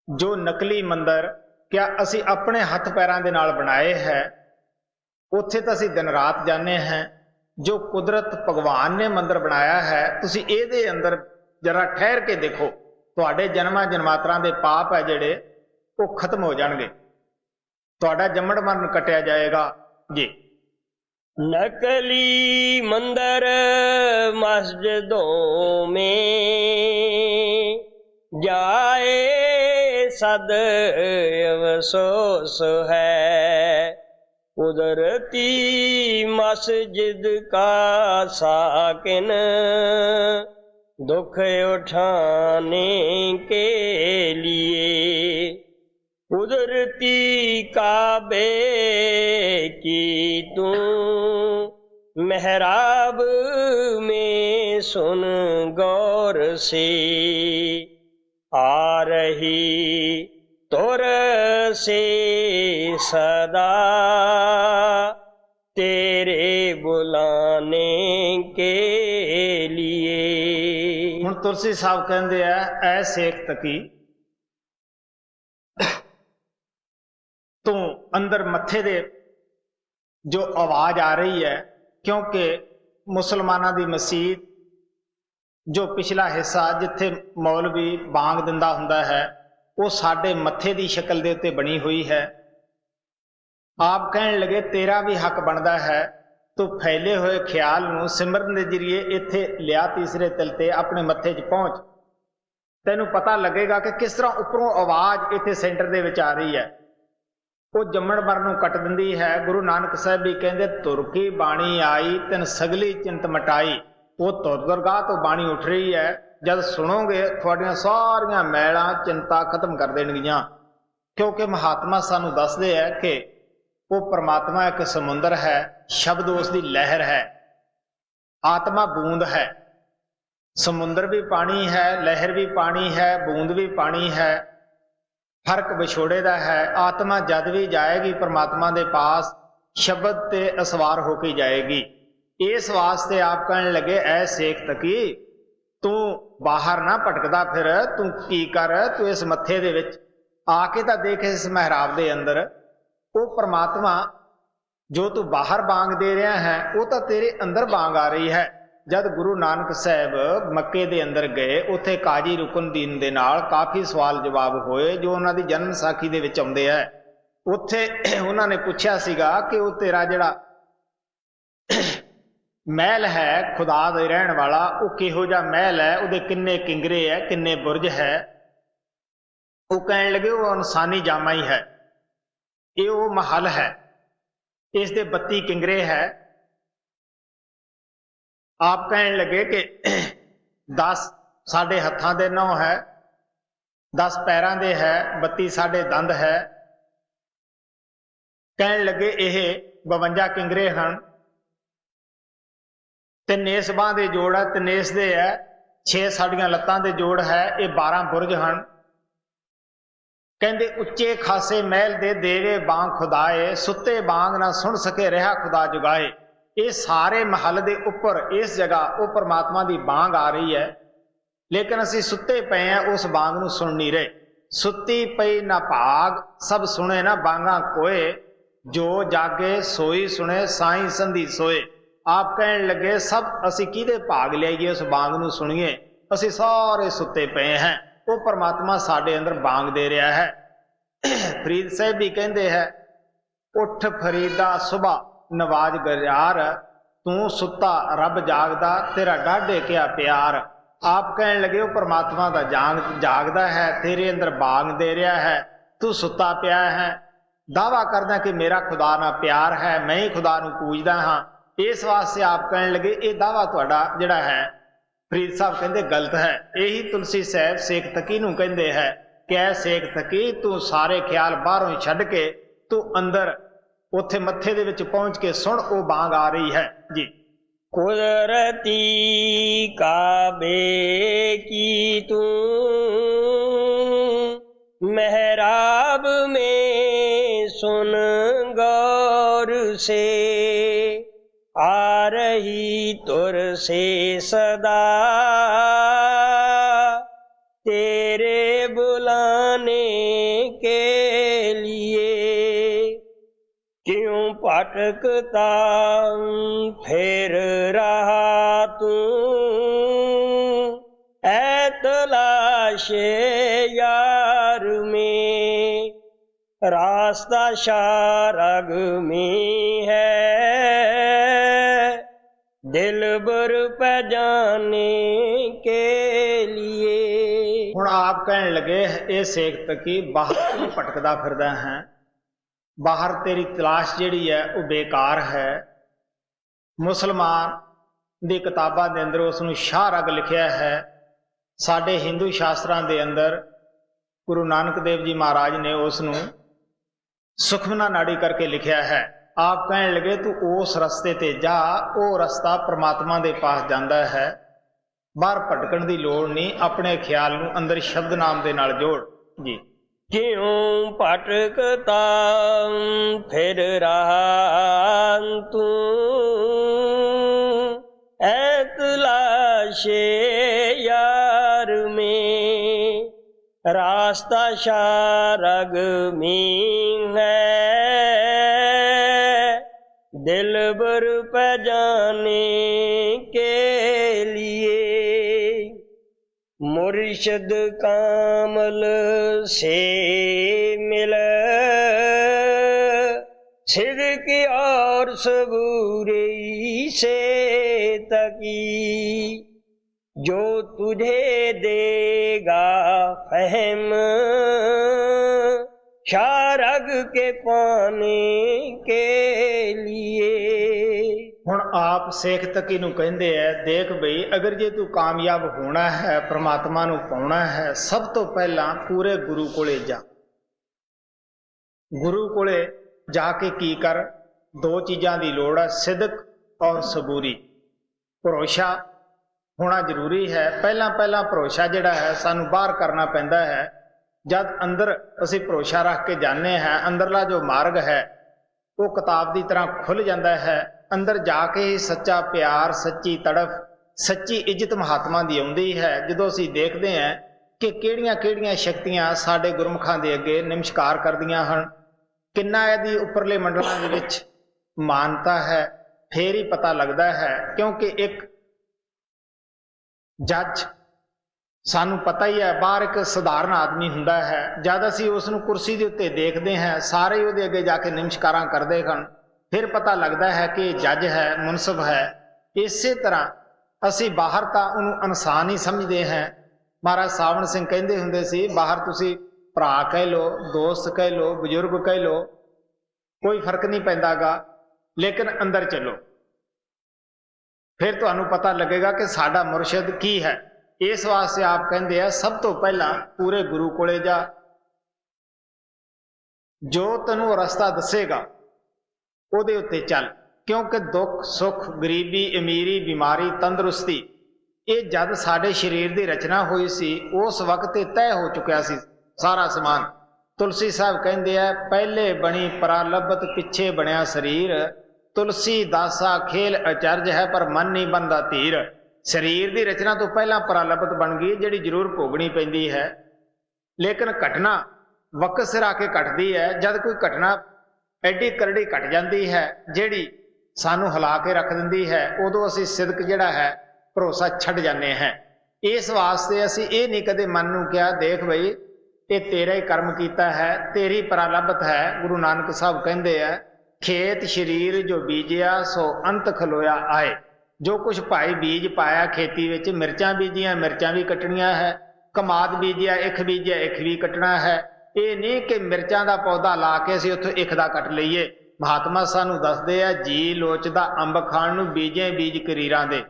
जो नकली मंदिर क्या असी अपने हथ पैरां दे नाल बनाए है, उत्थे तां असी दिन रात जाने हैं। जो कुदरत भगवान ने मंदिर बनाया है, तुसी इहदे अंदर जरा ठहर के देखो, तुहाडे जन्मां जन्मांतरां दे पाप है जिहड़े वो खत्म हो जाणगे, तुहाडा जम्मण मरण कटिया जाएगा जी। नकली मंदिर मस्जिदों में जाए सद अफसोस है, कुदरती मस्जिद का साकिन दुख उठाने के लिए। कुदरती काबे की तू मेहराब में सुन गौर से, आ रही तुर से सदा तेरे बुलाने के लिए। हुण तुलसी साहब कहंदे आ, ऐ शेख तकी तू अंदर मत्थे दे जो आवाज आ रही है, क्योंकि मुसलमाना दी मसीत जो पिछला हिस्सा जिथे मौलवी बांग दिंदा हुंदा है, वो साडे मत्थे दी शक्ल दे उत्ते बनी हुई है। आप कहन लगे तेरा भी हक बनता है, तू फैले हुए ख्याल नूं सिमरन दे जरिए इत्थे लिया तीसरे तिल ते अपने मत्थे च पहुंच, तैनूं पता लगेगा कि किस तरह उपरों आवाज इत्थे सेंटर दे विच आ रही है, वो जम्मण मरण नूं कट दिंदी है। गुरु नानक साहब भी कहंदे तुर की बाणी आई तिन सगली चिंत मटाई। वो तुर दरगाह तो बाणी उठ रही है, जब सुनोगे थोड़ियां सारियां मैलां चिंता खत्म कर देणगियां। क्योंकि महात्मा सानू दसदे है कि वो परमात्मा एक समुंदर है, शब्द उसकी लहर है, आत्मा बूंद है। समुंदर भी पानी है, लहर भी पानी है, बूंद भी पानी है, फर्क विछोड़े का है। आत्मा जद भी जाएगी परमात्मा के पास शब्द ते असवार होके जाएगी। इस वास्ते आप कहने लगे ऐ शेख तकी तू बाहर ना भटकदा फिर, तू की कर, तू इस मत्थे दे विच आके तां देख इस महराब दे अंदर वो परमात्मा जो तू बाहर बांग दे रहा है वो तो तेरे अंदर बांग आ रही है। जब गुरु नानक साहब मक्के दे अंदर गए, उत्थे काजी रुकनदीन दे नाल काफ़ी सवाल जवाब होए जो उन्हां दी जन्म साखी दे विच आउंदे है। उत्थे उन्हां ने पुछया सीगा कि वो तेरा जिहड़ा महल है खुदा दे रहण वाला, वो किहो जिहा महल है, उहदे किन्ने किंगरे है, किन्ने बुरज है। वो कहण लगे वो इंसानी जामा ही है, ये वो महल है, इस दे 32 किंगरे है। आप कहण लगे कि 10 साढ़े हत्थां दे नौ है, 10 पैरां दे है, 32 साढ़े दंद है। कहण लगे यह 52 किंगरे हैं। 3 इस बांह दे जोड़ है, 3 इस दे है, 6 साड़ियां लत्तां दे जोड़ है, ये 12 बुरज हैं। कहते उच्चे खासे महल दे देवे बांग खुदाए, सुते बांग ना सुन सके रहा खुदा जुगाए। ये सारे महल दे उपर इस जगह वो परमात्मा की बांग आ रही है, लेकिन असी सुते पे हैं, उस बांग नूं सुन नहीं रहे। सुती पई ना भाग, सब सुने ना बांगा कोए, जो जागे सोई सुने साई संधी सोए। आप कहने लगे सब असी किहदे भाग लियाईए, उस बांग नूं सुनिए, असी सारे सुते पे हैं, वो परमात्मा साडे अंदर बांग दे रहा है। फरीद साहब भी कहते हैं, उठ फरीदा सुबह नवाज गजार, तू सुता रब जागदा, तेरा डाढे क्या प्यार। आप कहने लगे वो परमात्मा दा जागदा है, तेरे अंदर बांग दे रहा है, तू सुता पिया है। दावा करदा कि मेरा खुदा ना प्यार है, मैं ही खुदा नूं पूजदा हाँ। इस वास्ते आप कहने लगे ये दावा तुहाडा जिहड़ा है, फरीद साहब कहते गलत है। यही तुलसी साहब सेख तकी नूं कहते हैं, कै सेख तकी तू सारे ख्याल बाहरों ही छड्ड के तू अंदर उत्थे मत्थे दे विच पहुंच के सुन, वो बांग आ रही है जी। कुदरती काबे की तू मेहराब में सुन गौर से, आ रही तुर से सदा तेरे बुलाने के लिए। क्यों भटकता फिर रहा तू, ऐ तलाशे यार में, रास्ता शारग में है, दिल बर पे जाने के लिए। हुण आप कहने लगे ये सेख तकी बाहर भटकदा फिरदा है, बाहर तेरी तलाश जिहड़ी है वो बेकार है। मुसलमान दी किताबां दे अंदर उसनूं शाहरग लिखिया है। साडे हिंदू शास्त्रां दे अंदर गुरु नानक देव जी महाराज ने उसनूं सुखमना नाड़ी करके लिखिया है। आप कहने लगे तू उस रस्ते ते जा, वो रस्ता परमात्मा दे पास जांदा है, बाहर भटकण दी लोड़ नहीं, अपने ख्याल नूं अंदर शब्द नाम दे नाल जोड़ जी। क्यों भटकता फिर रहा तू, ऐ तलाशे यार में, रास्ता शारग में है, दिल बर पे जाने के लिए। मुर्शिद कामल से मिल सिद्क और सबूरी से तकी, जो तुझे देगा फहम शारग के पाने के लिए। हुण आप सेख तकी नूं कहंदे है, देख बई अगर जे तू कामयाब होना है, परमात्मा नूं पाउणा है, सब तो पहला पूरे गुरु कोले जा। गुरु कोले जाके की कर, 2 चीज़ां दी लोड़ है, सिदक और सबूरी। भरोसा होना जरूरी है। पहला भरोसा जिहड़ा है सानूं बाहर करना पैंदा है। जद अंदर असी भरोसा रख के जाने हैं, अंदरला जो मार्ग है वो किताब की तरह खुल जाता है। अंदर जाके ही सच्चा प्यार, सच्ची तड़फ, सच्ची इज्जत महात्मा की आउंदी है। जदों असी देखते हैं कि किहड़ियां शक्तियां साडे गुरमुखां दे अगे नमस्कार करदियां हन, किन्ना इहदी उपरले मंडलां दे विच मानता है, फिर ही पता लगता है। क्योंकि एक जज सानू पता ही है बाहर एक सधारण आदमी हुंदा है, जद असी उसनूं कुर्सी के उत्ते देखते हैं, सारे उहदे अगे जाके नमस्कारां करदे हन, फिर पता लगता है कि जज है, मुनसफ है। ਇਸੇ ਤਰ੍ਹਾਂ ਅਸੀਂ ਬਾਹਰ ਤਾਂ ਉਹਨੂੰ ਇਨਸਾਨ ਹੀ ਸਮਝਦੇ ਹਾਂ। ਮਹਾਰਾਜ ਸਾਵਣ ਸਿੰਘ ਕਹਿੰਦੇ ਹੁੰਦੇ ਸੀ, ਬਾਹਰ ਤੁਸੀਂ ਭਰਾ ਕਹਿ ਲਓ, ਦੋਸਤ ਕਹਿ ਲਓ, ਬਜ਼ੁਰਗ ਕਹਿ ਲਓ, ਕੋਈ ਫਰਕ ਨਹੀਂ ਪੈਂਦਾਗਾ, ਲੇਕਿਨ ਅੰਦਰ ਚੱਲੋ, ਫਿਰ ਤੁਹਾਨੂੰ ਪਤਾ ਲੱਗੇਗਾ ਕਿ ਸਾਡਾ ਮੁਰਸ਼ਿਦ ਕੀ ਹੈ। ਇਸ ਵਾਸਤੇ ਆਪ ਕਹਿੰਦੇ ਆ, ਸਭ ਤੋਂ ਪਹਿਲਾਂ ਪੂਰੇ ਗੁਰੂ ਕੋਲੇ ਜਾ, ਜੋ ਤੈਨੂੰ ਰਸਤਾ ਦੱਸੇਗਾ ਉਹਦੇ ਉੱਤੇ ਚੱਲ। ਕਿਉਂਕਿ ਦੁੱਖ ਸੁੱਖ, ਗਰੀਬੀ, ਅਮੀਰੀ, ਬਿਮਾਰੀ, ਤੰਦਰੁਸਤੀ, ਇਹ ਜਦ ਸਾਡੇ ਸਰੀਰ ਦੀ ਰਚਨਾ ਹੋਈ ਸੀ ਉਸ ਵਕਤ ਇਹ ਤੈਅ ਹੋ ਚੁੱਕਿਆ ਸੀ ਸਾਰਾ ਸਮਾਨ। ਤੁਲਸੀ ਸਾਹਿਬ ਕਹਿੰਦੇ ਆ, ਪਹਿਲੇ ਬਣੀ ਪਰਾਲਬਤ ਪਿੱਛੇ ਬਣਿਆ ਸਰੀਰ, ਤੁਲਸੀ ਦਾਸਾ ਖੇਲ ਅਚਰਜ ਹੈ ਪਰ ਮਨ ਨਹੀਂ ਬਣਦਾ ਧੀਰ। ਸਰੀਰ ਦੀ ਰਚਨਾ ਤੋਂ ਪਹਿਲਾਂ ਪਰਾਲਬਤ ਬਣ ਗਈ, ਜਿਹੜੀ ਜ਼ਰੂਰ ਭੋਗਣੀ ਪੈਂਦੀ ਹੈ, ਲੇਕਿਨ ਘਟਨਾ ਵਕਤ ਸਿਰ ਆ ਕੇ ਘਟਦੀ ਹੈ। ਜਦ ਕੋਈ ਘਟਨਾ ਐਡੀ ਕਰੜੀ ਘਟ ਜਾਂਦੀ ਹੈ ਜਿਹੜੀ ਸਾਨੂੰ ਹਿਲਾ ਕੇ ਰੱਖ ਦਿੰਦੀ ਹੈ, ਉਦੋਂ ਅਸੀਂ ਸਿਦਕ ਜਿਹੜਾ ਹੈ, ਭਰੋਸਾ ਛੱਡ ਜਾਂਦੇ ਹਾਂ। ਇਸ ਵਾਸਤੇ ਅਸੀਂ ਇਹ ਨਹੀਂ ਕਦੇ ਮਨ ਨੂੰ ਕਿਹਾ, ਦੇਖ ਬਈ ਇਹ ਤੇਰਾ ਹੀ ਕਰਮ ਕੀਤਾ ਹੈ, ਤੇਰੀ ਪਰਾਲਬਤ ਹੈ। ਗੁਰੂ ਨਾਨਕ ਸਾਹਿਬ ਕਹਿੰਦੇ ਆ, ਖੇਤ ਸਰੀਰ ਜੋ ਬੀਜਿਆ ਸੋ ਅੰਤ ਖਲੋਇਆ ਆਏ। ਜੋ ਕੁਛ ਭਾਈ ਬੀਜ ਪਾਇਆ ਖੇਤੀ ਵਿੱਚ, ਮਿਰਚਾਂ ਬੀਜੀਆਂ ਮਿਰਚਾਂ ਵੀ ਕੱਟਣੀਆਂ ਹੈ, ਕਮਾਦ ਬੀਜਿਆ ਇਖ ਬੀਜਿਆ ਇਖ ਵੀ ਕੱਟਣਾ ਹੈ। ਇਹ ਨਹੀਂ ਕਿ ਮਿਰਚਾਂ ਦਾ ਪੌਦਾ ਲਾ ਕੇ ਅਸੀਂ ਉੱਥੋਂ ਇਖ ਦਾ ਕੱਟ ਲਈਏ। ਮਹਾਤਮਾ ਸਾਨੂੰ ਦੱਸਦੇ ਆ, ਜੀ ਲੋਚਦਾ ਅੰਬ ਖਾਣ ਨੂੰ ਬੀਜੇ ਬੀਜ ਕਰੀਰਾਂ ਦੇ।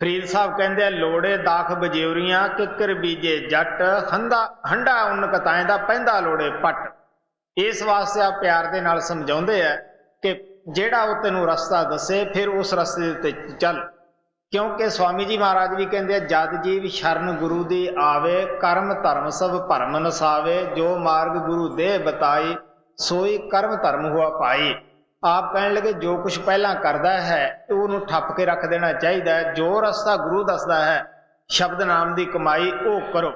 ਫਰੀਦ ਸਾਹਿਬ ਕਹਿੰਦੇ ਆ, ਲੋੜੇ ਦਾਖ ਬਜੇਵਰੀਆਂ ਕਿੱਕਰ ਬੀਜੇ ਜੱਟ, ਹੰਡਾ ਉੱਨ ਕਤਾਏ ਦਾ ਪੈਂਦਾ ਲੋੜੇ ਪੱਟ। ਇਸ ਵਾਸਤੇ ਆ ਪਿਆਰ ਦੇ ਨਾਲ ਸਮਝਾਉਂਦੇ ਆ ਕਿ ਜਿਹੜਾ ਉਹ ਤੈਨੂੰ ਰਸਤਾ ਦੱਸੇ ਫਿਰ ਉਸ ਰਸਤੇ ਦੇ ਉੱਤੇ ਚੱਲ। ਕਿਉਂਕਿ ਸਵਾਮੀ ਜੀ ਮਹਾਰਾਜ ਵੀ ਕਹਿੰਦੇ ਆ, ਜਦ ਜੀਵ ਸ਼ਰਨ ਗੁਰੂ ਦੀ ਆਵੇ, ਕਰਮ ਧਰਮ ਸਭ ਭਰਮ ਨਸਾਵੇ, ਜੋ ਮਾਰਗ ਗੁਰੂ ਦੇ ਬਤਾਈ, ਸੋਈ ਕਰਮ ਧਰਮ ਹੁਆ ਪਾਈ। ਆਪ ਕਹਿਣ ਲੱਗੇ, ਜੋ ਕੁਛ ਪਹਿਲਾਂ ਕਰਦਾ ਹੈ ਉਹਨੂੰ ਠੱਪ ਕੇ ਰੱਖ ਦੇਣਾ ਚਾਹੀਦਾ ਹੈ। ਜੋ ਰਸਤਾ ਗੁਰੂ ਦੱਸਦਾ ਹੈ, ਸ਼ਬਦ ਨਾਮ ਦੀ ਕਮਾਈ ਉਹ ਕਰੋ,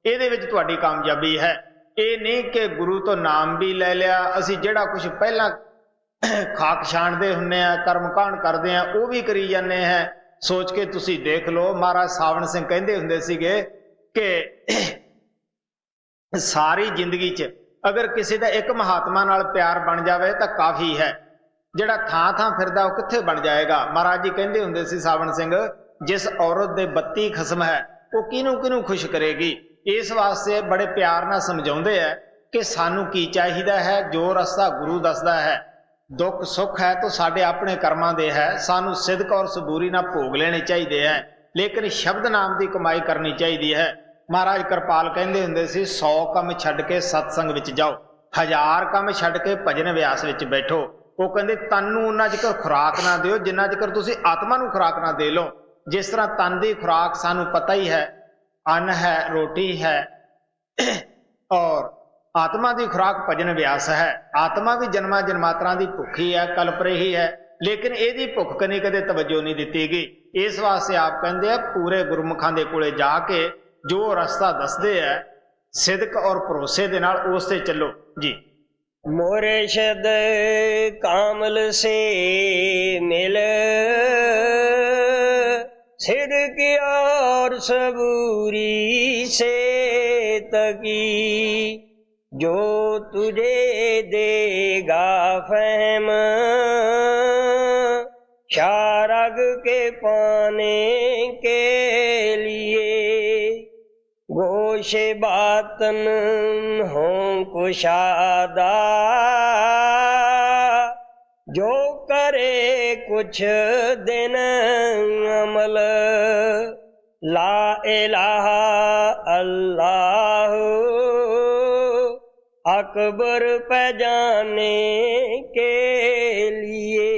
ਇਹਦੇ ਵਿੱਚ ਤੁਹਾਡੀ ਕਾਮਯਾਬੀ ਹੈ। ਇਹ ਨਹੀਂ ਕਿ ਗੁਰੂ ਤੋਂ ਨਾਮ ਵੀ ਲੈ ਲਿਆ, ਅਸੀਂ ਜਿਹੜਾ ਕੁਛ ਪਹਿਲਾਂ ਖਾਕ ਛਾਣਦੇ ਹੁੰਦੇ ਆ, ਕਰਮ ਕਾਂਡ ਕਰਦੇ ਆ, ਉਹ ਵੀ ਕਰੀ ਜਾਂਦੇ ਹੈ। ਸੋਚ ਕੇ ਤੁਸੀਂ ਦੇਖ ਲਓ, ਮਹਾਰਾਜ ਸਾਵਣ ਸਿੰਘ ਕਹਿੰਦੇ ਹੁੰਦੇ ਸੀਗੇ ਕਿ ਸਾਰੀ ਜ਼ਿੰਦਗੀ 'ਚ ਅਗਰ ਕਿਸੇ ਦਾ ਇੱਕ ਮਹਾਤਮਾ ਨਾਲ ਪਿਆਰ ਬਣ ਜਾਵੇ ਤਾਂ ਕਾਫੀ ਹੈ। ਜਿਹੜਾ ਥਾਂ ਥਾਂ ਫਿਰਦਾ ਉਹ ਕਿੱਥੇ ਬਣ ਜਾਏਗਾ। ਮਹਾਰਾਜ ਜੀ ਕਹਿੰਦੇ ਹੁੰਦੇ ਸੀ, ਸਾਵਣ ਸਿੰਘ, ਜਿਸ ਔਰਤ ਦੇ 32 ਖਸਮ ਹੈ ਉਹ ਕਿਹਨੂੰ ਕਿਹਨੂੰ ਖੁਸ਼ ਕਰੇਗੀ। ਇਸ ਵਾਸਤੇ ਬੜੇ ਪਿਆਰ ਨਾਲ ਸਮਝਾਉਂਦੇ ਆ ਕਿ ਸਾਨੂੰ ਕੀ ਚਾਹੀਦਾ ਹੈ। ਜੋ ਰਸਤਾ ਗੁਰੂ ਦੱਸਦਾ ਹੈ, ਦੁੱਖ ਸੁੱਖ ਹੈ ਤਾਂ ਸਾਡੇ ਆਪਣੇ ਕਰਮਾਂ ਦੇ ਹੈ, ਸਾਨੂੰ ਸਿਦਕ ਔਰ ਸਬੂਰੀ ਨਾਲ ਭੋਗ ਲੈਣੇ ਚਾਹੀਦੇ ਹੈ, ਲੇਕਿਨ ਸ਼ਬਦ ਨਾਮ ਦੀ ਕਮਾਈ ਕਰਨੀ ਚਾਹੀਦੀ ਹੈ। ਮਹਾਰਾਜ ਕਿਰਪਾਲ ਕਹਿੰਦੇ ਹੁੰਦੇ ਸੀ, 100 ਕੰਮ ਛੱਡ ਕੇ ਸਤਸੰਗ ਵਿੱਚ ਜਾਓ, 1000 ਕੰਮ ਛੱਡ ਕੇ ਭਜਨ ਵਿਆਸ ਵਿੱਚ ਬੈਠੋ। ਉਹ ਕਹਿੰਦੇ, ਤਨ ਨੂੰ ਉਹਨਾਂ ਚਿਰ ਖੁਰਾਕ ਨਾ ਦਿਓ ਜਿੰਨਾ ਚਿਰ ਤੁਸੀਂ ਆਤਮਾ ਨੂੰ ਖੁਰਾਕ ਨਾ ਦੇ ਲਓ। ਜਿਸ ਤਰ੍ਹਾਂ ਤਨ ਦੀ ਖੁਰਾਕ ਸਾਨੂੰ ਪਤਾ ਹੀ ਹੈ, ਅੰਨ ਹੈ, ਰੋਟੀ ਹੈ, ਔਰ ਆਤਮਾ ਦੀ ਖੁਰਾਕ ਭਜਨ ਵਿਆਸ ਹੈ। ਆਤਮਾ ਵੀ ਜਨਮਾਂ ਜਨਮਾਤਰਾਂ ਦੀ ਭੁੱਖੀ ਹੈ, ਕਲਪ ਰਹੀ ਹੈ, ਲੇਕਿਨ ਇਹਦੀ ਭੁੱਖ ਕਨੀ ਕਦੇ ਤਵੱਜੋ ਨਹੀਂ ਦਿੱਤੀ ਗਈ। ਇਸ ਵਾਸਤੇ ਆਪ ਕਹਿੰਦੇ ਆ, ਪੂਰੇ ਗੁਰਮੁਖਾਂ ਦੇ ਕੋਲੇ ਜਾ ਕੇ ਜੋ ਰਸਤਾ ਦੱਸਦੇ ਹੈ, ਸਿਦਕ ਔਰ ਭਰੋਸੇ ਦੇ ਨਾਲ ਉਸ ਤੇ ਚੱਲੋ ਜੀ। मुर्शिद कामल से मिल, सिद्क और सबूरी से तकी, जो तुझे देगा फहम, शारग के पाने के लिए, गोश बातन हों कुशादा, जो करे कुछ दिन अमल, ला इलाहा अल्लाह अकबर पहचाने के लिए।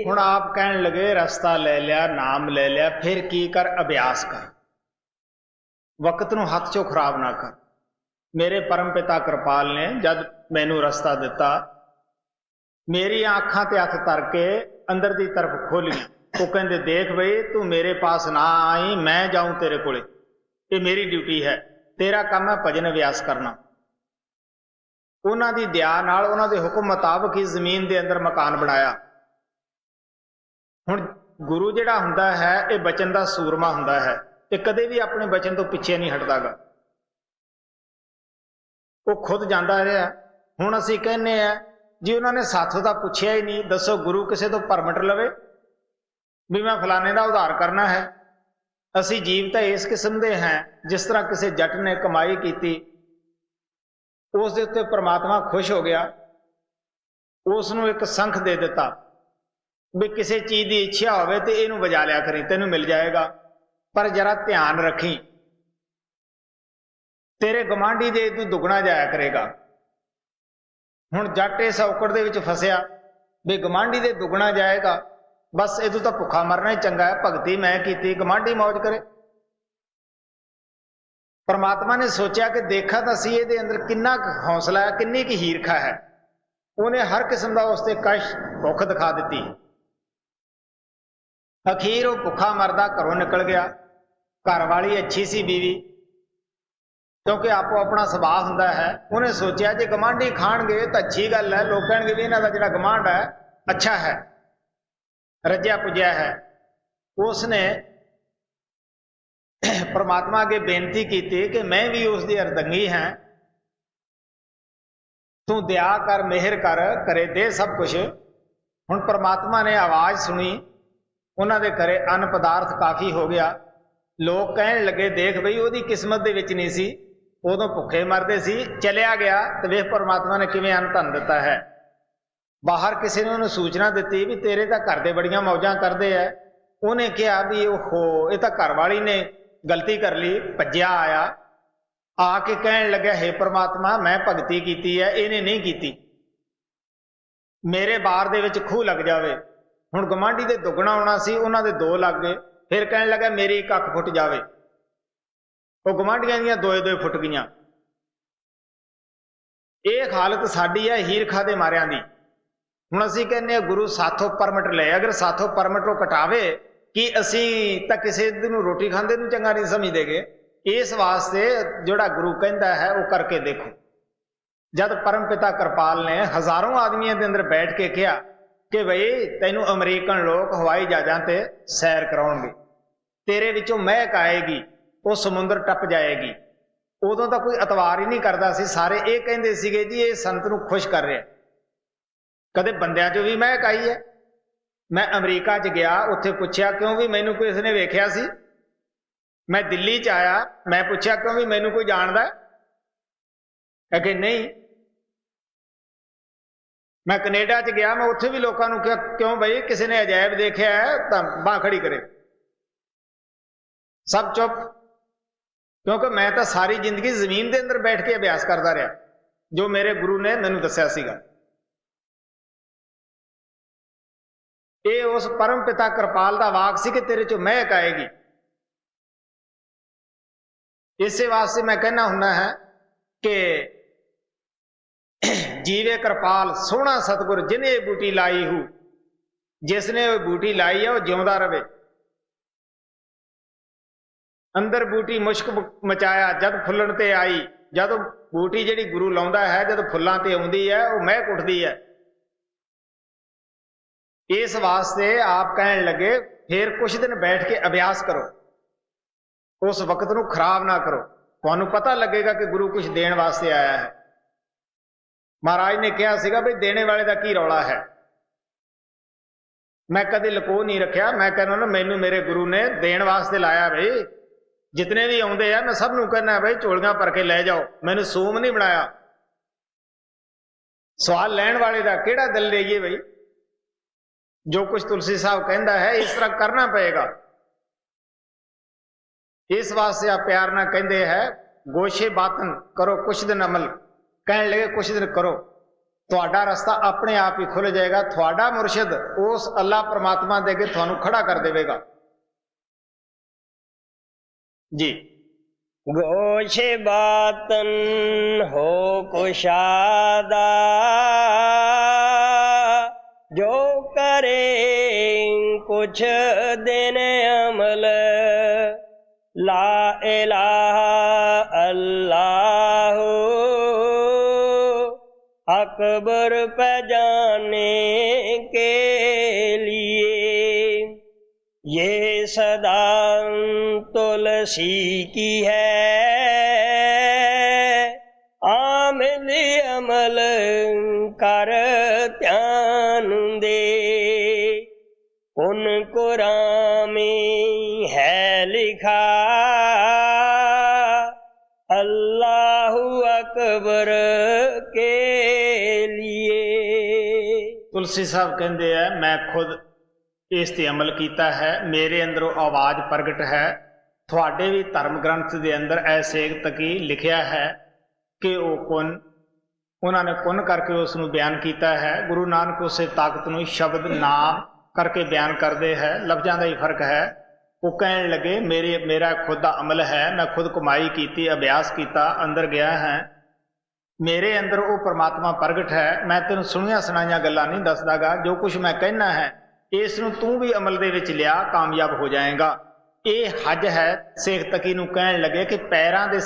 ਹੁਣ ਆਪ ਕਹਿਣ ਲੱਗੇ, ਰਸਤਾ ਲੈ ਲਿਆ, ਨਾਮ ਲੈ ਲਿਆ, ਫਿਰ ਕੀ ਕਰ? ਅਭਿਆਸ ਕਰ, ਵਕਤ ਨੂੰ ਹੱਥ 'ਚੋਂ ਖਰਾਬ ਨਾ ਕਰ। ਮੇਰੇ ਪਰਮ ਪਿਤਾ ਕਿਰਪਾਲ ਨੇ ਜਦ ਮੈਨੂੰ ਰਸਤਾ ਦਿੱਤਾ, ਮੇਰੀਆਂ ਅੱਖਾਂ ਤੇ ਹੱਥ ਧਰ ਕੇ ਅੰਦਰ ਦੀ ਤਰਫ ਖੋਲੀਆਂ। ਉਹ ਕਹਿੰਦੇ, ਦੇਖ ਬਈ, ਤੂੰ ਮੇਰੇ ਪਾਸ ਨਾ ਆਈ, ਮੈਂ ਜਾਊਂ ਤੇਰੇ ਕੋਲੇ, ਇਹ ਮੇਰੀ ਡਿਊਟੀ ਹੈ, ਤੇਰਾ ਕੰਮ ਹੈ ਭਜਨ ਵਿਆਸ ਕਰਨਾ। ਉਹਨਾਂ ਦੀ ਦਇਆ ਨਾਲ, ਉਹਨਾਂ ਦੇ ਹੁਕਮ ਮੁਤਾਬਕ ਹੀ ਜ਼ਮੀਨ ਦੇ ਅੰਦਰ ਮਕਾਨ ਬਣਾਇਆ। ਹੁਣ ਗੁਰੂ ਜਿਹੜਾ ਹੁੰਦਾ ਹੈ, ਇਹ ਬਚਨ ਦਾ ਸੂਰਮਾ ਹੁੰਦਾ ਹੈ, ਇਹ ਕਦੇ ਵੀ ਆਪਣੇ ਬਚਨ ਤੋਂ ਪਿੱਛੇ ਨਹੀਂ ਹਟਦਾਗਾ। ਉਹ ਖੁਦ ਜਾਂਦਾ ਰਿਹਾ। ਹੁਣ ਅਸੀਂ ਕਹਿੰਦੇ ਆ जी उन्होंने साथों तो पूछया ही नहीं, दसो गुरु किसी तो परमिट लवे भी मैं फलाने का उधार करना है। असी जीव तो इस किस्म के हैं, जिस तरह किसी जट ने कमाई की उस दे उत्ते परमात्मा खुश हो गया, उसनों एक संख दे दिता भी किसी चीज की इच्छा होवे तो इनू बजा लिया करी, तेनू मिल जाएगा, पर जरा ध्यान रखी तेरे गवांढी दे तू दुगना जाया करेगा। हुण जट इस औकड़ दे विच फसिया भी गवांढी दे दुगना जाएगा, बस इदू तो भुखा मरना ही चंगा है, भगती मैं की गवांढी मौज करे। परमात्मा ने सोचा कि देखा तो सी ये अंदर किन्ना हौसला है, किन्नी की हीरखा है। उन्हें हर किस्म का उसते कष्ट भुख दिखा दी। अखीर वो भुखा मरदा घरों निकल गया। घर वाली अच्छी सी बीवी, क्योंकि आपो अपना सुभाव हुंदा है। उन्हें सोचा जे गवांढी खाणगे तो अच्छी गल है, लोग कहेंगे भी इन्हां दा जिहड़ा गवांढ है अच्छा है, रज्या पुज्या है। उसने परमात्मा अगे बेनती की कि मैं भी उसकी अर्दंगी हाँ, तू दया कर, मेहर कर, करे दे सब कुछ। हुण परमात्मा ने आवाज़ सुनी, उन्होंने घरे अन्न पदार्थ काफ़ी हो गया। लोग कहन लगे देख बई उहदी किस्मत दे विच नहीं सी, उदों भुखे मरदे सी, चलिया गया तो वेख परमात्मा ने किवें अन्न धन दिता है। बाहर किसी ने उन्हें सूचना दी भी तेरे तो घर दे बड़ियां मौजां करदे है। उन्हें कहा भी ओहो ये तो घर वाली ने गलती कर ली, भज्या आया, आके कहन लगे हे परमात्मा मैं भगती की है, इन्हें नहीं की, मेरे बार दे विच खूह लग जावे। हुण गवांढी दे दुगना होना सी, उन्होंने दो लग गए। फिर कहन लगा मेरी एक अख फुट जावे, वो गवांढियां दियां दोए दोए फुट गईयां। ये हालत साडी है हीरखा दे मारियां दी। हुण असीं कहने गुरु साथों परमिट ले, अगर साथों परमिट वो कटावे कि असीं तां किसी नूं रोटी खांदे नूं चंगा नहीं समझदेगे। इस वास्ते जोड़ा गुरु कहंदा है वो करके देखो। जद परम पिता कृपाल ने हजारों आदमियों के अंदर बैठ के कहा कि बई तैनू अमरीकन लोग हवाई जहाज़ां ते सैर कराउणगे, तेरे विचों महक आएगी, वो समुंदर टप जाएगी। उदों तो कोई अतवार ही नहीं करता सी, सारे ये कहंदे सीगे जी ये संत नूं खुश कर रहा। कदे बंदियां चों भी महक आई है। मैं अमरीका च गया, उत्थे पुछया क्यों भी मैनू कोई इसने वेख्या सी। मैं दिल्ली च आया, मैं पूछा क्यों भी मैनू कोई जानदा है, अगे नहीं। मैं कनेडा च गया, मैं उत्थे भी लोगों को कहा क्यों बई किसी ने अजायब देखा है तो बांह खड़ी करे, सब चुप, क्योंकि मैं तो सारी जिंदगी जमीन के अंदर बैठ के अभ्यास करता रहा जो मेरे गुरु ने मैनू दस्या सीगा। ये उस परम पिता कृपाल का वाक सी कि तेरे चो महक आएगी। इसे वास्ते मैं कहना हुन्ना है कि जीवे कृपाल सोहना सतगुर जिन्हें बूटी लाई हूं, जिसने वो बूटी लाई है वो जिउंदा रवे। अंदर बूटी मुश्क मचाया जद फुलन ते आई, जद बूटी जिहड़ी गुरु लाउंदा है जद फुल्लां ते आउंदी है वो महक उठदी है। इस वास्ते आप कहन लगे फिर कुछ दिन बैठ के अभ्यास करो, उस वक्त नूं खराब ना करो, तुहानूं पता लगेगा कि गुरु कुछ देण वास्ते आया है। महाराज ने कहा सीगा भी देने वाले का की रौला है। मैं कदे लको नहीं रखा, मैं कहना ना मैनू मेरे गुरु ने देण वास्ते लाया। भाई जितने भी आउंदे आ मैं सब नूं कहना भाई झोलियां भर के लै जाओ, मैनू सूम नहीं बनाया। सवाल लैण वाले का किहड़ा दिल लईए भाई, जो कुछ तुलसी साहब कहता है इस तरह करना पड़ेगा। इस वास्ते आप प्यार ना कहते हैं गोशे बातन करो कुछ दिन अमल, कहने लगे कुछ दिन करो, थोड़ा रास्ता अपने आप ही खुल जाएगा। थोड़ा मुर्शिद उस अल्लाह परमात्मा दे के थानू खड़ा कर देगा जी। गोशे बातन हो कुशादा, जो करे कुछ दिन अमल, ला इलाहा अल्लाह अकबर पहचाने के लिए, ये सदा तुलसी की है आमिल अमल कर कुरान में है लिखा, अल्लाहु अकबर के लिए। तुलसी साहब कहते हैं मैं खुद इस ते अमल किया है, मेरे अंदरों आवाज प्रगट है। थोड़े भी धर्म ग्रंथ के अंदर ऐसे तकी लिखिया है कि वो कुन, उन्होंने कुन करके उसनों बयान किया है। गुरु नानक उसे ताकत नूं शब्द नाम करके बयान करते हैं, लफ्जां का ही फर्क है। वो कहने लगे मेरा खुद का अमल है, मैं खुद कमाई की, अभ्यास किया, अंदर गया है, मेरे अंदर वो परमात्मा प्रगट है। मैं तेन सुनिया सुनाइया गल्लां नहीं दसदागा, जो कुछ मैं कहना है इसनूं तू भी अमल दे विच लिया, कामयाब हो जाएगा। ये हज है। शेख तकी नूं कहण लगे कि पैरां दे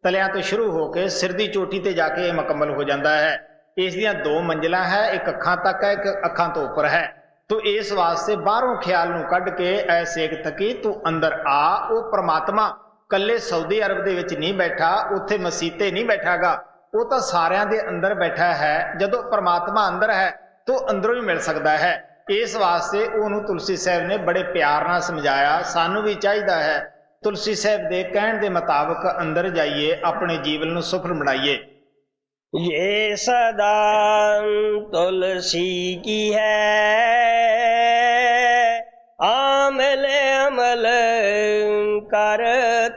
तलियां तो शुरू होकर सिर दी चोटी ते जाके मुकम्मल हो जाता है। इस दियां दो मंजिलां है, एक अखां तक है, एक अखां तो उपर है। तो इस वास्ते बाहरों ख्याल नूं कढ के ऐ शेख तकी तू अंदर आ। वो परमात्मा कल्ले सऊदी अरब दे विच नहीं बैठा, उत्थे मसीते नहीं बैठागा, वो तो सारियां दे अंदर बैठा है। जदों परमात्मा अंदर है तो अंदरों ही मिल सकता है। इस वास्ते उन्होंने तुलसी साहब ने बड़े प्यार नाल समझाया। सानू भी चाहिए है तुलसी साहब दे कहण दे मुताबिक अंदर जाइए, अपने जीवन नूं सफल बनाइए। ये सदा तुलसी की है, आमल अमल कर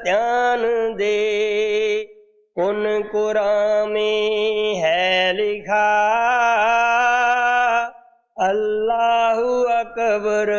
ध्यान दे, उन कुरान में है लिखा, अल्लाहु अकबर